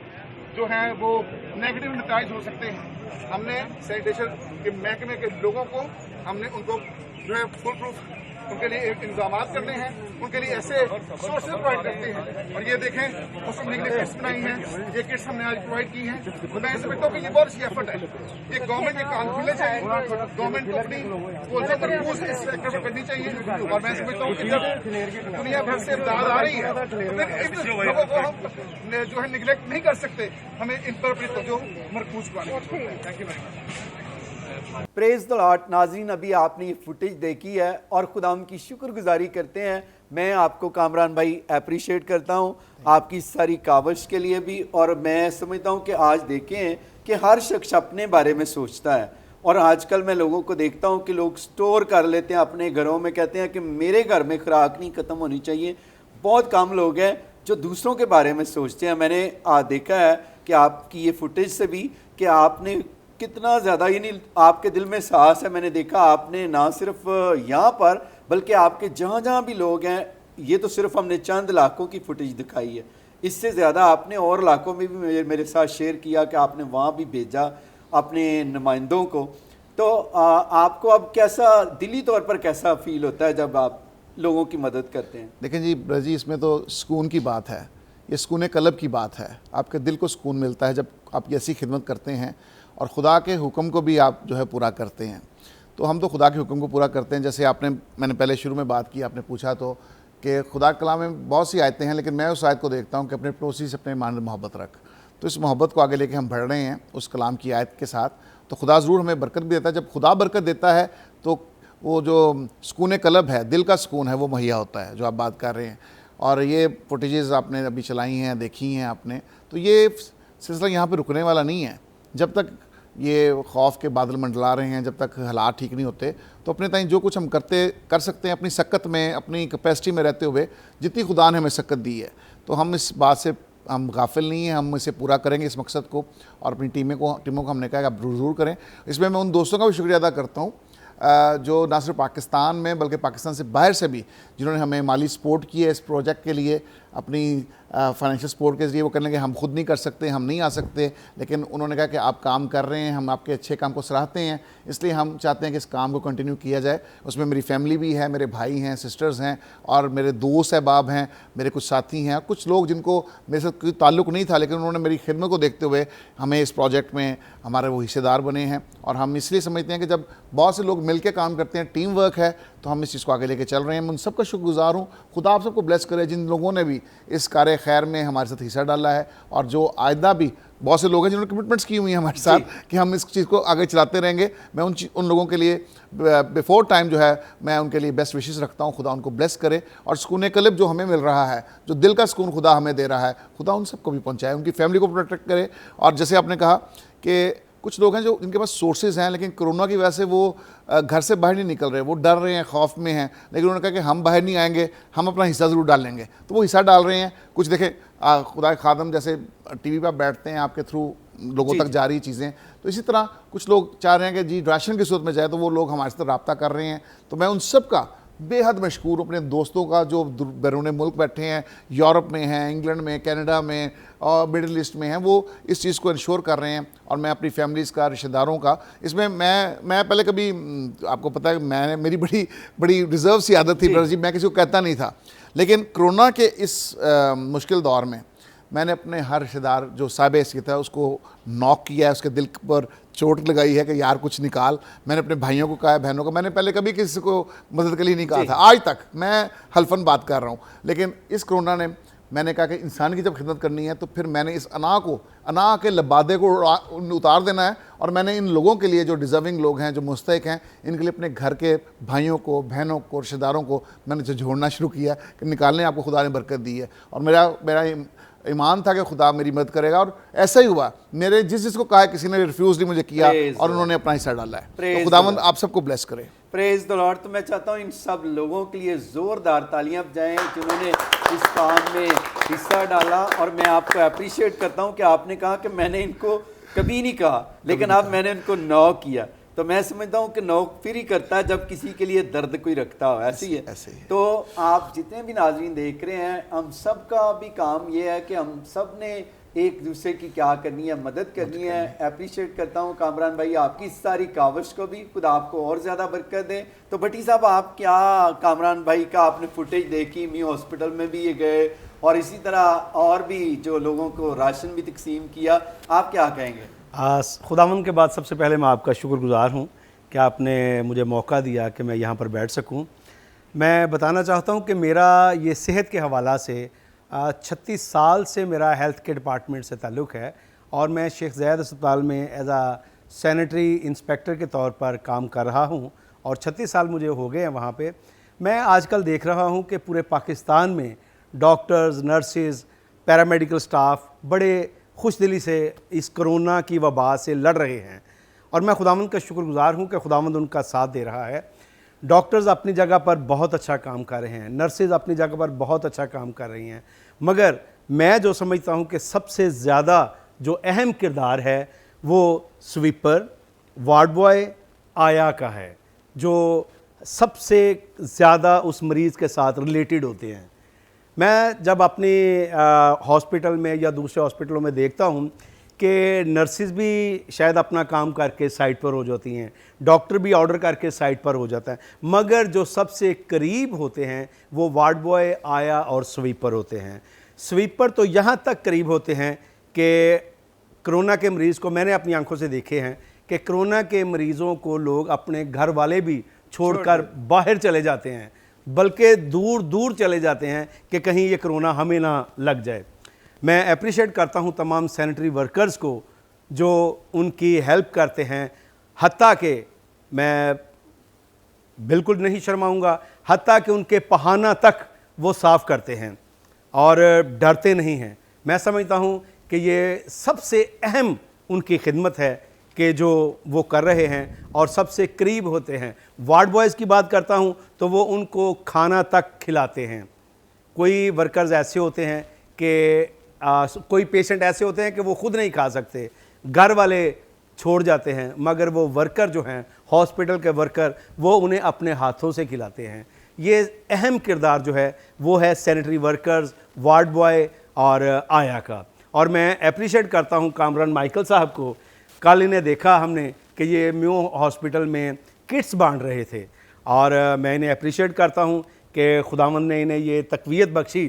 जो हैं वो नेगेटिव नतीजे हो सकते हैं। हमने सैनिटेशन के महकमे के लोगों को हमने उनको जो है फुल प्रूफ उनके लिए एक इंतजाम करने हैं, उनके लिए ऐसे सोर्सेज प्रोवाइड करते हैं। और ये देखें मुस्लिम लीग ने किट्स बनाई हैं, ये किट्स हमने आज प्रोवाइड की हैं। तो मैं समझता हूँ कि ये बहुत अच्छी एफर्ट है। ये गवर्नमेंट के कान खुलने चाहिए, गवर्नमेंट को अपनी कोशिश तरबूज इस सेक्टर पर करनी चाहिए। और मैं समझता हूँ कि जब दुनिया भर से दाद आ रही है तो फिर इन लोगों को हम जो है निगलेक्ट नहीं कर सकते, हमें इन पर अपनी तवज्जो मरकूज करनी चाहिए। Thank you very much. Praise the Lord. नाज़रीन, अभी आपने ये फुटेज देखी है और खुदाम की शुक्रगुजारी करते हैं। मैं आपको कामरान भाई अप्रिशिएट करता हूँ आपकी सारी कावश के लिए भी। और मैं समझता हूँ कि आज देखें कि हर शख्स अपने बारे में सोचता है। और आजकल मैं लोगों को देखता हूँ कि लोग स्टोर कर लेते हैं अपने घरों में, कहते हैं कि मेरे घर में खुराक नहीं ख़त्म होनी चाहिए। बहुत कम लोग हैं जो दूसरों के बारे में सोचते हैं। मैंने देखा है कि आपकी ये फुटेज से भी कि आपने कितना ज़्यादा, यानी आपके दिल में साहस है। मैंने देखा आपने ना सिर्फ यहाँ पर बल्कि आपके जहाँ जहाँ भी लोग हैं, ये तो सिर्फ हमने चंद इलाकों की फुटेज दिखाई है, इससे ज़्यादा आपने और इलाकों में भी मेरे साथ शेयर किया कि आपने वहाँ भी भेजा अपने नुमाइंदों को। तो आपको अब कैसा दिली तौर पर कैसा फील होता है जब आप लोगों की मदद करते हैं? देखें जी इसमें तो सुकून की बात है, ये सुकून कल्ब की बात है। आपके दिल को सुकून मिलता है जब आप ऐसी खिदमत करते हैं और खुदा के हुक्म को भी आप जो है पूरा करते हैं। तो हम तो खुदा के हुक्म को पूरा करते हैं। जैसे मैंने पहले शुरू में बात की, आपने पूछा तो कि खुदा के कलाम में बहुत सी आयतें हैं, लेकिन मैं उस आयत को देखता हूँ कि अपने पड़ोसी से अपने मान मोहब्बत रख। तो इस मोहब्बत को आगे लेके हम बढ़ रहे हैं उस कलाम की आयत के साथ। तो खुदा ज़रूर हमें बरकत भी देता है। जब खुदा बरकत देता है तो वो जो सुकून कल्ब है, दिल का सुकून है, वो मुहैया होता है, जो आप बात कर रहे हैं। और ये फुटेजेस आपने अभी चलाई हैं, देखी हैं आपने, तो ये सिलसिला यहाँ पे रुकने वाला नहीं है। जब तक ये खौफ के बादल मंडला रहे हैं, जब तक हालात ठीक नहीं होते, तो अपने ताईं जो कुछ हम कर सकते हैं अपनी सकत में, अपनी कैपेसिटी में रहते हुए, जितनी खुदा ने हमें सकत दी है, तो हम इस बात से हम गाफिल नहीं हैं। हम इसे पूरा करेंगे इस मकसद को, और अपनी टीमों को हमने कहा कि आप ज़रूर करें। इसमें मैं उन दोस्तों का भी शुक्रिया अदा करता हूँ जो ना सिर्फ पाकिस्तान में बल्कि पाकिस्तान से बाहर से भी जिन्होंने हमें माली सपोर्ट की है इस प्रोजेक्ट के लिए, अपनी फाइनेंशियल सपोर्ट के ज़रिए वो करने के हम खुद नहीं कर सकते, हम नहीं आ सकते, लेकिन उन्होंने कहा कि आप काम कर रहे हैं, हम आपके अच्छे काम को सराहते हैं, इसलिए हम चाहते हैं कि इस काम को कंटिन्यू किया जाए। उसमें मेरी फैमिली भी है, मेरे भाई हैं, सिस्टर्स हैं और मेरे दोस्त अहबाब हैं, मेरे कुछ साथी हैं, कुछ लोग जिनको मेरे साथ कोई ताल्लुक़ नहीं था लेकिन उन्होंने मेरी खिदमत को देखते हुए हमें इस प्रोजेक्ट में हमारे वो हिस्सेदार बने हैं। और हम इसलिए समझते हैं कि जब बहुत से लोग मिलकर काम करते हैं, टीम वर्क है, तो हम इस चीज़ को आगे लेके चल रहे हैं। मैं उन सबका शुक्रगुजार हूँ। खुदा आप सबको ब्लेस करे जिन लोगों ने भी इस कार्य खैर में हमारे साथ हिस्सा डाला है, और जो आइंदा भी बहुत से लोग हैं जिन्होंने कमिटमेंट्स की हुई हैं हमारे साथ कि हम इस चीज़ को आगे चलाते रहेंगे। मैं उन लोगों के लिए बिफोर टाइम जो है मैं उनके लिए बेस्ट विशेस रखता हूँ। खुदा उनको ब्लेस करे और सुकून कल्ब जो हमें मिल रहा है, जो दिल का सुकून खुदा हमें दे रहा है, खुदा उन सबको भी पहुँचाए, उनकी फैमिली को प्रोटेक्ट करे। और जैसे आपने कहा कि कुछ लोग हैं जो जिनके पास सोर्सेज हैं लेकिन कोरोना की वजह से वो घर से बाहर नहीं निकल रहे, वो डर रहे हैं, खौफ में हैं, लेकिन उन्होंने कहा कि हम बाहर नहीं आएंगे, हम अपना हिस्सा ज़रूर डालेंगे, तो वो हिस्सा डाल रहे हैं। कुछ देखें खुदा के खादम जैसे टीवी पर बैठते हैं, आपके थ्रू लोगों तक जा रही चीज़ें, तो इसी तरह कुछ लोग चाह रहे हैं कि जी राशन की सूरत में जाए, तो वो लोग हमारे साथ रब्ता कर रहे हैं। तो मैं उन सब का बेहद मशकूर, अपने दोस्तों का जो बैरून मुल्क बैठे हैं, यूरोप में हैं, इंग्लैंड में, कनाडा में और मिडिल ईस्ट में हैं, वो इस चीज़ को इंश्योर कर रहे हैं। और मैं अपनी फैमिलीज़ का, रिश्तेदारों का, इसमें मैं पहले कभी, आपको पता है मेरी बड़ी रिजर्व सी आदत थी ब्रदर जी, मैं किसी को कहता नहीं था, लेकिन कोरोना के इस मुश्किल दौर में मैंने अपने हर रिश्तेदार जो साहिब हैसियत है उसको नॉक किया है, उसके दिल पर चोट लगाई है कि यार कुछ निकाल। मैंने अपने भाइयों को कहा है, बहनों को, मैंने पहले कभी किसी को मदद के लिए नहीं कहा था, आज तक मैं हल्फन बात कर रहा हूँ, लेकिन इस कोरोना ने मैंने कहा कि इंसान की जब खिदमत करनी है तो फिर मैंने इस अना के लबादे को उतार देना है। और मैंने इन लोगों के लिए जो डिज़र्विंग लोग हैं, जो मुस्तहिक हैं, इनके लिए अपने घर के भाइयों को, बहनों को, रिश्तेदारों को मैंने जोड़ना शुरू किया कि निकालने आपको खुदा ने बरकत दी है। और मेरा ईमान था कि खुदा मेरी मदद करेगा, और ऐसा ही हुआ। मेरे जिसको कहा है किसी ने रिफ्यूज़ नहीं मुझे किया और उन्होंने अपना हिस्सा डाला है। तो खुदावंद आप सबको ब्लेस करे। Praise the Lord. तो मैं चाहता हूँ इन सब लोगों के लिए ज़ोरदार तालियां बजाएं जिन्होंने इस काम में हिस्सा डाला। और मैं आपको अप्रिशिएट करता हूँ कि आपने कहा कि मैंने इनको कभी नहीं कहा, लेकिन अब मैंने इनको नो किया। तो मैं समझता हूँ कि नौक फिर ही करता है जब किसी के लिए दर्द कोई रखता हो, ऐसे ही है। तो आप जितने भी नाज़रीन देख रहे हैं, हम सब का भी काम ये है कि हम सब ने एक दूसरे की क्या करनी है, मदद करनी है। अप्रिशिएट करता हूँ कामरान भाई आपकी सारी कावश को भी, खुदा आपको और ज़्यादा बरकत दे। तो भट्टी साहब आप क्या, कामरान भाई का आपने फुटेज देखी, मी हॉस्पिटल में भी ये गए और इसी तरह और भी जो लोगों को राशन भी तकसीम किया, आप क्या कहेंगे? खुदावंद के बाद सबसे पहले मैं आपका शुक्रगुजार हूँ कि आपने मुझे मौका दिया कि मैं यहाँ पर बैठ सकूँ। मैं बताना चाहता हूँ कि मेरा ये सेहत के हवाला से 36 साल से मेरा हेल्थ के डिपार्टमेंट से ताल्लुक़ है और मैं शेख ज़ैद अस्पताल में एज आ सैनिटरी इंस्पेक्टर के तौर पर काम कर रहा हूँ और 36 साल मुझे हो गए हैं वहाँ पे। मैं आजकल देख रहा हूँ कि पूरे पाकिस्तान में डॉक्टर्स, नर्सेज, पैरामेडिकल स्टाफ बड़े खुशदिली से इस कोरोना की वबा से लड़ रहे हैं और मैं खुदावंद का शुक्रगुजार हूँ कि खुदावंद उनका साथ दे रहा है। डॉक्टर्स अपनी जगह पर बहुत अच्छा काम कर रहे हैं, नर्सेज अपनी जगह पर बहुत अच्छा काम कर रही हैं, मगर मैं जो समझता हूँ कि सबसे ज़्यादा जो अहम किरदार है वो स्वीपर, वार्ड बॉय, आया का है, जो सबसे ज़्यादा उस मरीज़ के साथ रिलेटेड होते हैं। मैं जब अपनी हॉस्पिटल में या दूसरे हॉस्पिटलों में देखता हूँ कि नर्सिस भी शायद अपना काम करके साइट पर हो जाती हैं, डॉक्टर भी ऑर्डर करके साइट पर हो जाता है, मगर जो सबसे करीब होते हैं वो वार्ड बॉय, आया और स्वीपर होते हैं। स्वीपर तो यहाँ तक करीब होते हैं कि कोरोना के मरीज़ को मैंने अपनी आंखों से देखे हैं कि कोरोना के मरीज़ों को लोग अपने घर वाले भी छोड़कर बाहर चले जाते हैं, बल्कि दूर दूर चले जाते हैं कि कहीं ये कोरोना हमें ना लग जाए। मैं अप्रिशिएट करता हूं तमाम सैनिटरी वर्कर्स को जो उनकी हेल्प करते हैं, हत्ता कि मैं बिल्कुल नहीं शर्माऊंगा, हत्ता कि उनके पहाना तक वो साफ़ करते हैं और डरते नहीं हैं। मैं समझता हूं कि ये सबसे अहम उनकी खिदमत है कि जो वो कर रहे हैं और सबसे करीब होते हैं। वार्ड बॉयज़ की बात करता हूं तो वो उनको खाना तक खिलाते हैं। कोई वर्कर्स ऐसे होते हैं कि कोई पेशेंट ऐसे होते हैं कि वो खुद नहीं खा सकते, घर वाले छोड़ जाते हैं, मगर वो वर्कर जो हैं, हॉस्पिटल के वर्कर, वो उन्हें अपने हाथों से खिलाते हैं। ये अहम किरदार जो है वो है सैनिटरी वर्कर्स, वार्ड बॉय और आया का। और मैं अप्रिशिएट करता हूँ कामरान माइकल साहब को। कल इन्हें देखा हमने कि ये म्यू हॉस्पिटल में किट्स बांट रहे थे, और मैं इन्हें अप्रिशिएट करता हूँ कि खुदावंद ने इन्हें ये तक़वियत बख्शी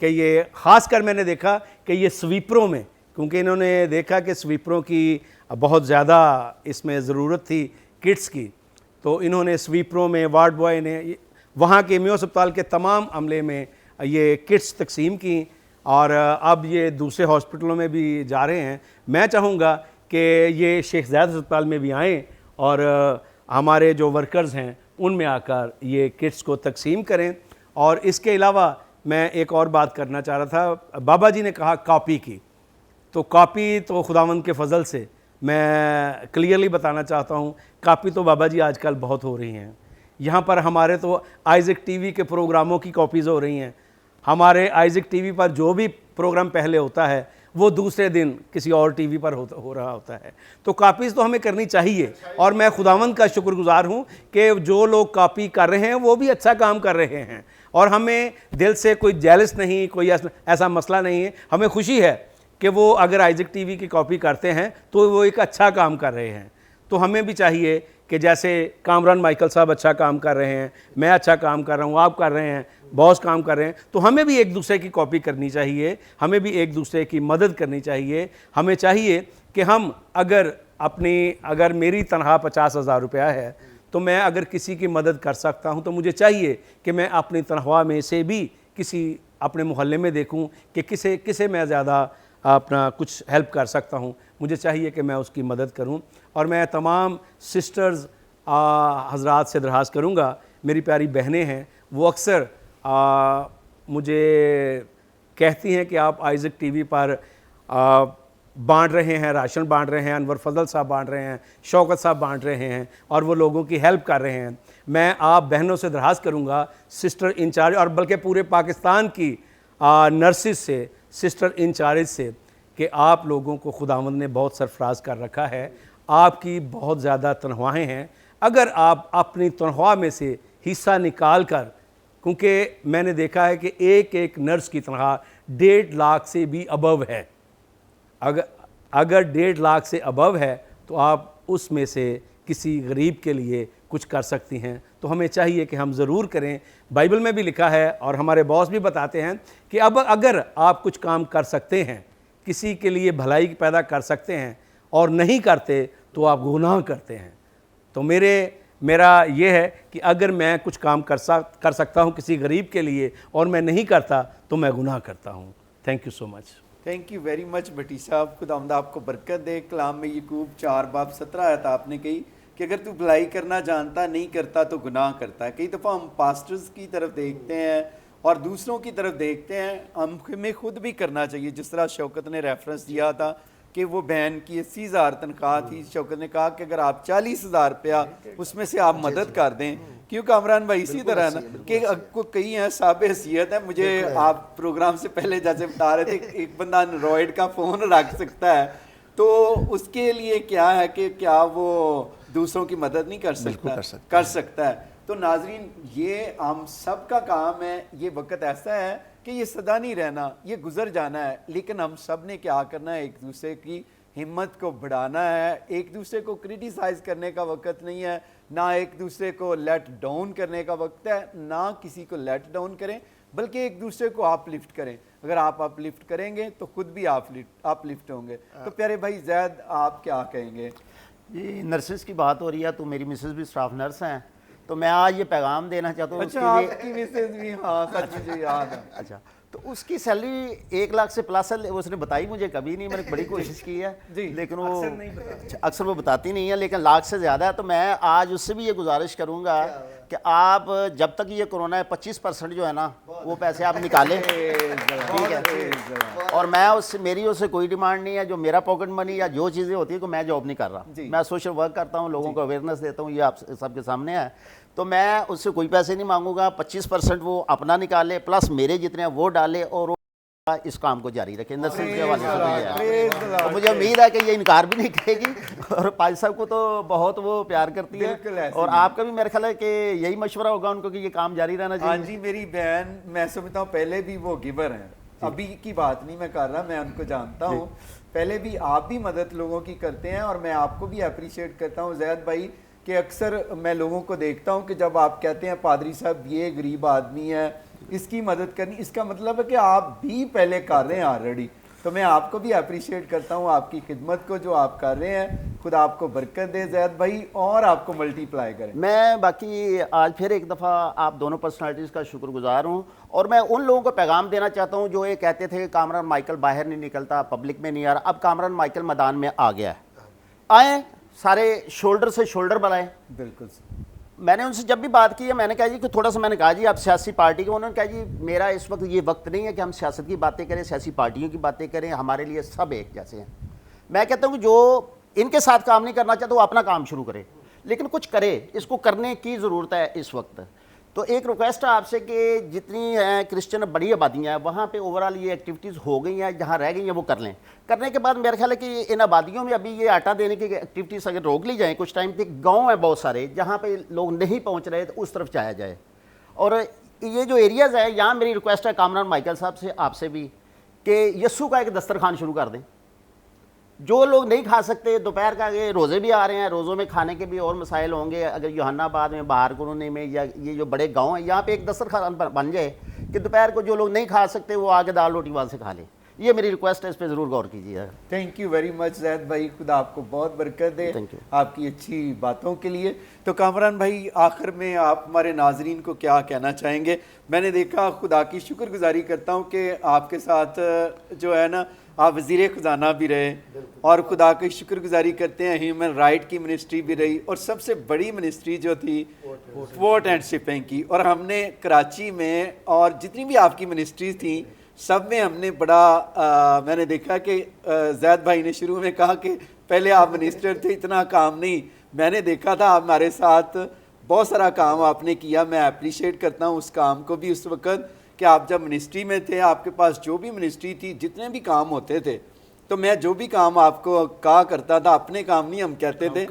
कि ये ख़ासकर मैंने देखा कि ये स्वीपरों में, क्योंकि इन्होंने देखा कि स्वीपरों की बहुत ज़्यादा इसमें ज़रूरत थी किट्स की, तो इन्होंने स्वीपरों में, वार्ड बॉय ने, वहाँ के म्यू अस्पताल के तमाम अमले में ये किट्स तकसीम की, और अब ये दूसरे हॉस्पिटलों में भी जा रहे हैं। मैं चाहूँगा कि ये शेख ज़ायद अस्पताल में भी आएँ और हमारे जो वर्कर्स हैं उनमें आकर ये किट्स को तकसीम करें। और इसके अलावा मैं एक और बात करना चाह रहा था। बाबा जी ने कहा कॉपी की, तो कॉपी तो खुदावंद के फजल से मैं क्लियरली बताना चाहता हूँ, कॉपी तो बाबा जी आजकल बहुत हो रही हैं। यहाँ पर हमारे तो आइज़क टीवी के प्रोग्रामों की कॉपीज़ हो रही हैं। हमारे आइज़क टीवी पर जो भी प्रोग्राम पहले होता है वो दूसरे दिन किसी और टीवी पर हो रहा होता है। तो कॉपीज़ तो हमें करनी चाहिए, और मैं खुदावंद का शुक्रगुज़ार हूँ कि जो लोग कॉपी कर रहे हैं वो भी अच्छा काम कर रहे हैं, और हमें दिल से कोई जेलस नहीं, कोई ऐसा मसला नहीं है। हमें खुशी है कि वो अगर आइज़क टीवी की कॉपी करते हैं तो वो एक अच्छा काम कर रहे हैं। तो हमें भी चाहिए कि जैसे कामरान माइकल साहब अच्छा काम कर रहे हैं, मैं अच्छा काम कर रहा हूँ, आप कर रहे हैं, बॉस काम कर रहे हैं, तो हमें भी एक दूसरे की कॉपी करनी चाहिए, हमें भी एक दूसरे की मदद करनी चाहिए। हमें चाहिए कि हम अगर मेरी तनख्वाह 50,000 रुपया है, तो मैं अगर किसी की मदद कर सकता हूँ तो मुझे चाहिए कि मैं अपनी तनख्वाह में से भी किसी अपने मोहल्ले में देखूँ कि किसे मैं ज़्यादा अपना कुछ हेल्प कर सकता हूँ, मुझे चाहिए कि मैं उसकी मदद करूँ। और मैं तमाम सिस्टर्स हजरात से दरख्वास्त करूँगा, मेरी प्यारी बहनें हैं, वो अक्सर मुझे कहती हैं कि आप आइज़क टीवी पर बांट रहे हैं, राशन बांट रहे हैं, अनवर फजल साहब बांट रहे हैं, शौकत साहब बांट रहे हैं, और वो लोगों की हेल्प कर रहे हैं। मैं आप बहनों से दरख्वास्त करूँगा, सिस्टर इंचार्ज, और बल्कि पूरे पाकिस्तान की नर्सिस से, सिस्टर इंचार्ज से, कि आप लोगों को खुदावंद ने बहुत सरफराज कर रखा है, आपकी बहुत ज़्यादा तनख्वाहें हैं। अगर आप अपनी तनख्वाह में से हिस्सा निकाल कर, क्योंकि मैंने देखा है कि एक नर्स की तनख्वाह 1.5 लाख से भी अबव है, अगर 1.5 लाख से अबव है तो आप उसमें से किसी गरीब के लिए कुछ कर सकती हैं। तो हमें चाहिए कि हम ज़रूर करें। बाइबल में भी लिखा है और हमारे बॉस भी बताते हैं कि अब अगर आप कुछ काम कर सकते हैं, किसी के लिए भलाई पैदा कर सकते हैं और नहीं करते तो आप गुनाह करते हैं। तो मेरा ये है कि अगर मैं कुछ काम कर सकता हूँ किसी गरीब के लिए और मैं नहीं करता तो मैं गुनाह करता हूँ। Thank you so much. Thank you very much Bhatti sahib, खुदावंद आपको बरकत दे। कलाम में याकूब 4:17 आयत आपने कही कि अगर तू भलाई करना जानता नहीं करता तो गुनाह करता है। कई दफ़ा हम पास्टर्स की तरफ देखते हैं और दूसरों की तरफ देखते हैं, हमें खुद भी करना चाहिए। जिस तरह शौकत ने रेफरेंस दिया था कि वो बहन की 80,000 तनख्वाह थी, शौकत ने कहा कि अगर आप 40,000 रुपया उसमें से आप मदद कर दें, क्यों कामरान भाई इसी तरह है ना कि आपको कई हैं साहब हैसियत है। मुझे आप प्रोग्राम से पहले जैसे बता रहे थे, एक बंदा एंड्रॉयड का फ़ोन रख सकता है, तो उसके लिए क्या है कि क्या वो दूसरों की मदद नहीं कर सकता? कर सकता है। तो नाजरीन, ये हम सब का काम है। ये वक्त ऐसा है कि ये सदा नहीं रहना, ये गुजर जाना है, लेकिन हम सब ने क्या करना है, एक दूसरे की हिम्मत को बढ़ाना है। एक दूसरे को क्रिटिसाइज़ करने का वक्त नहीं है, ना एक दूसरे को लेट डाउन करने का वक्त है, ना किसी को लेट डाउन करें, बल्कि एक दूसरे को अपलिफ्ट करें। अगर आप अपलिफ्ट करेंगे तो खुद भी अपलिफ्ट होंगे। तो प्यारे भाई जैद, आप क्या कहेंगे? जी, नर्सेस की बात हो रही है, तो मेरी मिसेस भी स्टाफ नर्स हैं, तो मैं आज ये पैगाम देना चाहता हूँ। अच्छा, आपकी मिसेस भी? हाँ, सच मुझे याद है। अच्छा, तो उसकी सैलरी 1 लाख से प्लस है। उसने बताई मुझे कभी नहीं, मैंने बड़ी कोशिश की है लेकिन वो अक्सर वो बताती नहीं है, लेकिन लाख से ज़्यादा है। तो मैं आज उससे भी ये गुजारिश करूँगा कि आप जब तक ये कोरोना है 25% जो है ना वो पैसे आप निकालें, ठीक है। और मैं मेरी उससे कोई डिमांड नहीं है, जो मेरा पॉकेट मनी या जो चीज़ें होती है, कि मैं जॉब नहीं कर रहा, मैं सोशल वर्क करता हूँ, लोगों को अवेयरनेस देता हूँ, ये आप सबके सामने है। तो मैं उससे कोई पैसे नहीं मांगूंगा। 25% वो अपना निकाले, प्लस मेरे जितने हैं वो डाले, और इस काम को जारी रखें। नर्सिंग के हवाले से तो मुझे उम्मीद है कि ये इनकार भी नहीं करेगी और पाजी साहब को तो बहुत वो प्यार करती है, और आपका भी मेरे ख्याल है कि यही मशवरा होगा उनको कि ये काम जारी रहना चाहिए। हाँ जी, मेरी बहन, मैं समझता हूँ पहले भी वो गिवर हैं, अभी की बात नहीं मैं कर रहा, मैं उनको जानता हूँ, पहले भी आप भी मदद लोगों की करते हैं, और मैं आपको भी अप्रिशिएट करता हूँ ज़ैद भाई कि अक्सर मैं लोगों को देखता हूँ कि जब आप कहते हैं पादरी साहब ये गरीब आदमी है, इसकी मदद करनी, इसका मतलब है कि आप भी पहले कर रहे हैं ऑलरेडी। तो मैं आपको भी अप्रिशिएट करता हूँ आपकी खिदमत को जो आप कर रहे हैं। खुदा आपको बरकत दे ज़ैद भाई, और आपको मल्टीप्लाई करे। मैं बाकी आज फिर एक दफ़ा आप दोनों पर्सनालिटीज़ का शुक्रगुजार हूँ, और मैं उन लोगों को पैगाम देना चाहता हूँ जो ये कहते थे कि कामरान माइकल बाहर नहीं निकलता, पब्लिक में नहीं आ रहा। अब कामरान माइकल मैदान में आ गया है, आए सारे शोल्डर से शोल्डर बनाए। बिल्कुल, मैंने उनसे जब भी बात की है, मैंने कहा जी कि थोड़ा सा, मैंने कहा जी आप सियासी पार्टी के, उन्होंने कहा जी मेरा इस वक्त ये वक्त नहीं है कि हम सियासत की बातें करें, सियासी पार्टियों की बातें करें, हमारे लिए सब एक जैसे हैं। मैं कहता हूँ कि जो इनके साथ काम नहीं करना चाहता वो अपना काम शुरू करे, लेकिन कुछ करे, इसको करने की ज़रूरत है इस वक्त। तो एक रिक्वेस्ट है आपसे कि जितनी हैं क्रिश्चियन बड़ी आबादियाँ हैं वहाँ पे ओवरऑल ये एक्टिविटीज़ हो गई हैं, जहाँ रह गई हैं वो कर लें। करने के बाद मेरा ख्याल है कि इन आबादियों में अभी ये आटा देने की एक्टिविटीज़ अगर रोक ली जाए कुछ टाइम तक, गांव हैं बहुत सारे जहाँ पे लोग नहीं पहुँच रहे, तो उस तरफ जाया जाए। और ये जो एरियाज़ है, यहाँ मेरी रिक्वेस्ट है कामरान माइकल साहब से, आपसे भी, कि यस्सू का एक दस्तरखान शुरू कर दें। जो लोग नहीं खा सकते, दोपहर का ये रोज़े भी आ रहे हैं, रोज़ों में खाने के भी और मसाइल होंगे। अगर यूहन्नाबाद में, बाहर कॉलोनी में, या ये जो बड़े गांव हैं, यहाँ पे एक दस्तरखान बन जाए कि दोपहर को जो लोग नहीं खा सकते वो आके दाल रोटी वहाँ से खा लें। ये मेरी रिक्वेस्ट है, इस पर ज़रूर गौर कीजिएगा। थैंक यू वेरी मच ज़ैद भाई, खुदा आपको बहुत बरकत दे आपकी अच्छी बातों के लिए। तो कामरान भाई, आखिर में आप हमारे नाजरीन को क्या कहना चाहेंगे? मैंने देखा, खुदा की शुक्रगुजारी करता हूँ कि आपके साथ जो है ना, आप वज़ीर ख़जाना भी रहे, और खुदा की शुक्रगुजारी करते हैं ह्यूमन राइट की मिनिस्ट्री भी रही, और सबसे बड़ी मिनिस्ट्री जो थी पोर्ट एंड शिपिंग की। और हमने कराची में और जितनी भी आपकी मिनिस्ट्रीज थी सब में हमने बड़ा मैंने देखा कि ज़ैद भाई ने शुरू में कहा कि पहले आप मिनिस्टर थे, इतना काम नहीं, मैंने देखा था आप हमारे साथ बहुत सारा काम आपने किया। मैं अप्रिशिएट करता हूँ उस काम को भी। उस वक़्त कि आप जब मिनिस्ट्री में थे, आपके पास जो भी मिनिस्ट्री थी, जितने भी काम होते थे, तो मैं जो भी काम आपको कहा करता था, अपने काम नहीं हम कहते थे,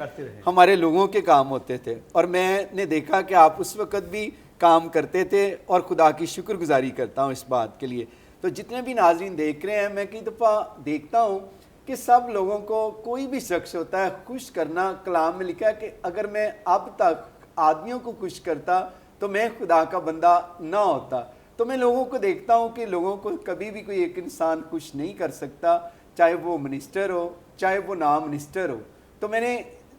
हमारे लोगों के काम होते थे। और मैंने देखा कि आप उस वक़्त भी काम करते थे, और खुदा की शुक्रगुजारी करता हूँ इस बात के लिए। तो जितने भी नाज़रीन देख रहे हैं, मैं कई दफ़ा देखता हूँ कि सब लोगों को, कोई भी शख्स होता है, खुश करना। कलाम में लिखा है कि अगर मैं अब तक आदमियों को खुश करता तो मैं खुदा का बंदा ना होता। तो मैं लोगों को देखता हूँ कि लोगों को कभी भी कोई एक इंसान खुश नहीं कर सकता, चाहे वो मिनिस्टर हो, चाहे वो ना मिनिस्टर हो। तो मैंने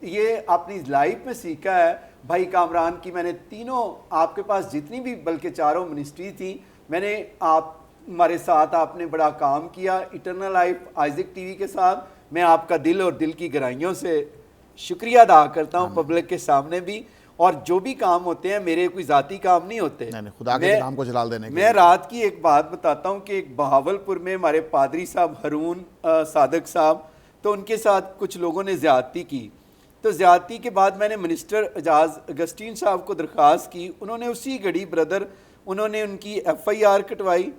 ये अपनी लाइफ में सीखा है भाई कामरान की। मैंने तीनों, आपके पास जितनी भी बल्कि चारों मिनिस्ट्री थी, मैंने आप हमारे साथ आपने बड़ा काम किया। इटरनल लाइफ आइज़िक टीवी के साथ मैं आपका दिल और दिल की गहराइयों से शुक्रिया अदा करता हूँ पब्लिक के सामने भी। और जो भी काम होते हैं, मेरे कोई ज़ाती काम नहीं होते, नहीं, खुदा के नाम को जलाल देने के मैं रात की एक बात बताता हूँ कि एक बहावलपुर में हमारे पादरी साहब हरून सादक साहब, तो उनके साथ कुछ लोगों ने ज़्यादती की। तो ज़्यादती के बाद मैंने मिनिस्टर एजाज अगस्टीन साहब को दरख्वास्त की, उन्होंने उसी घड़ी ब्रदर उन्होंने उनकी FIR कटवाई।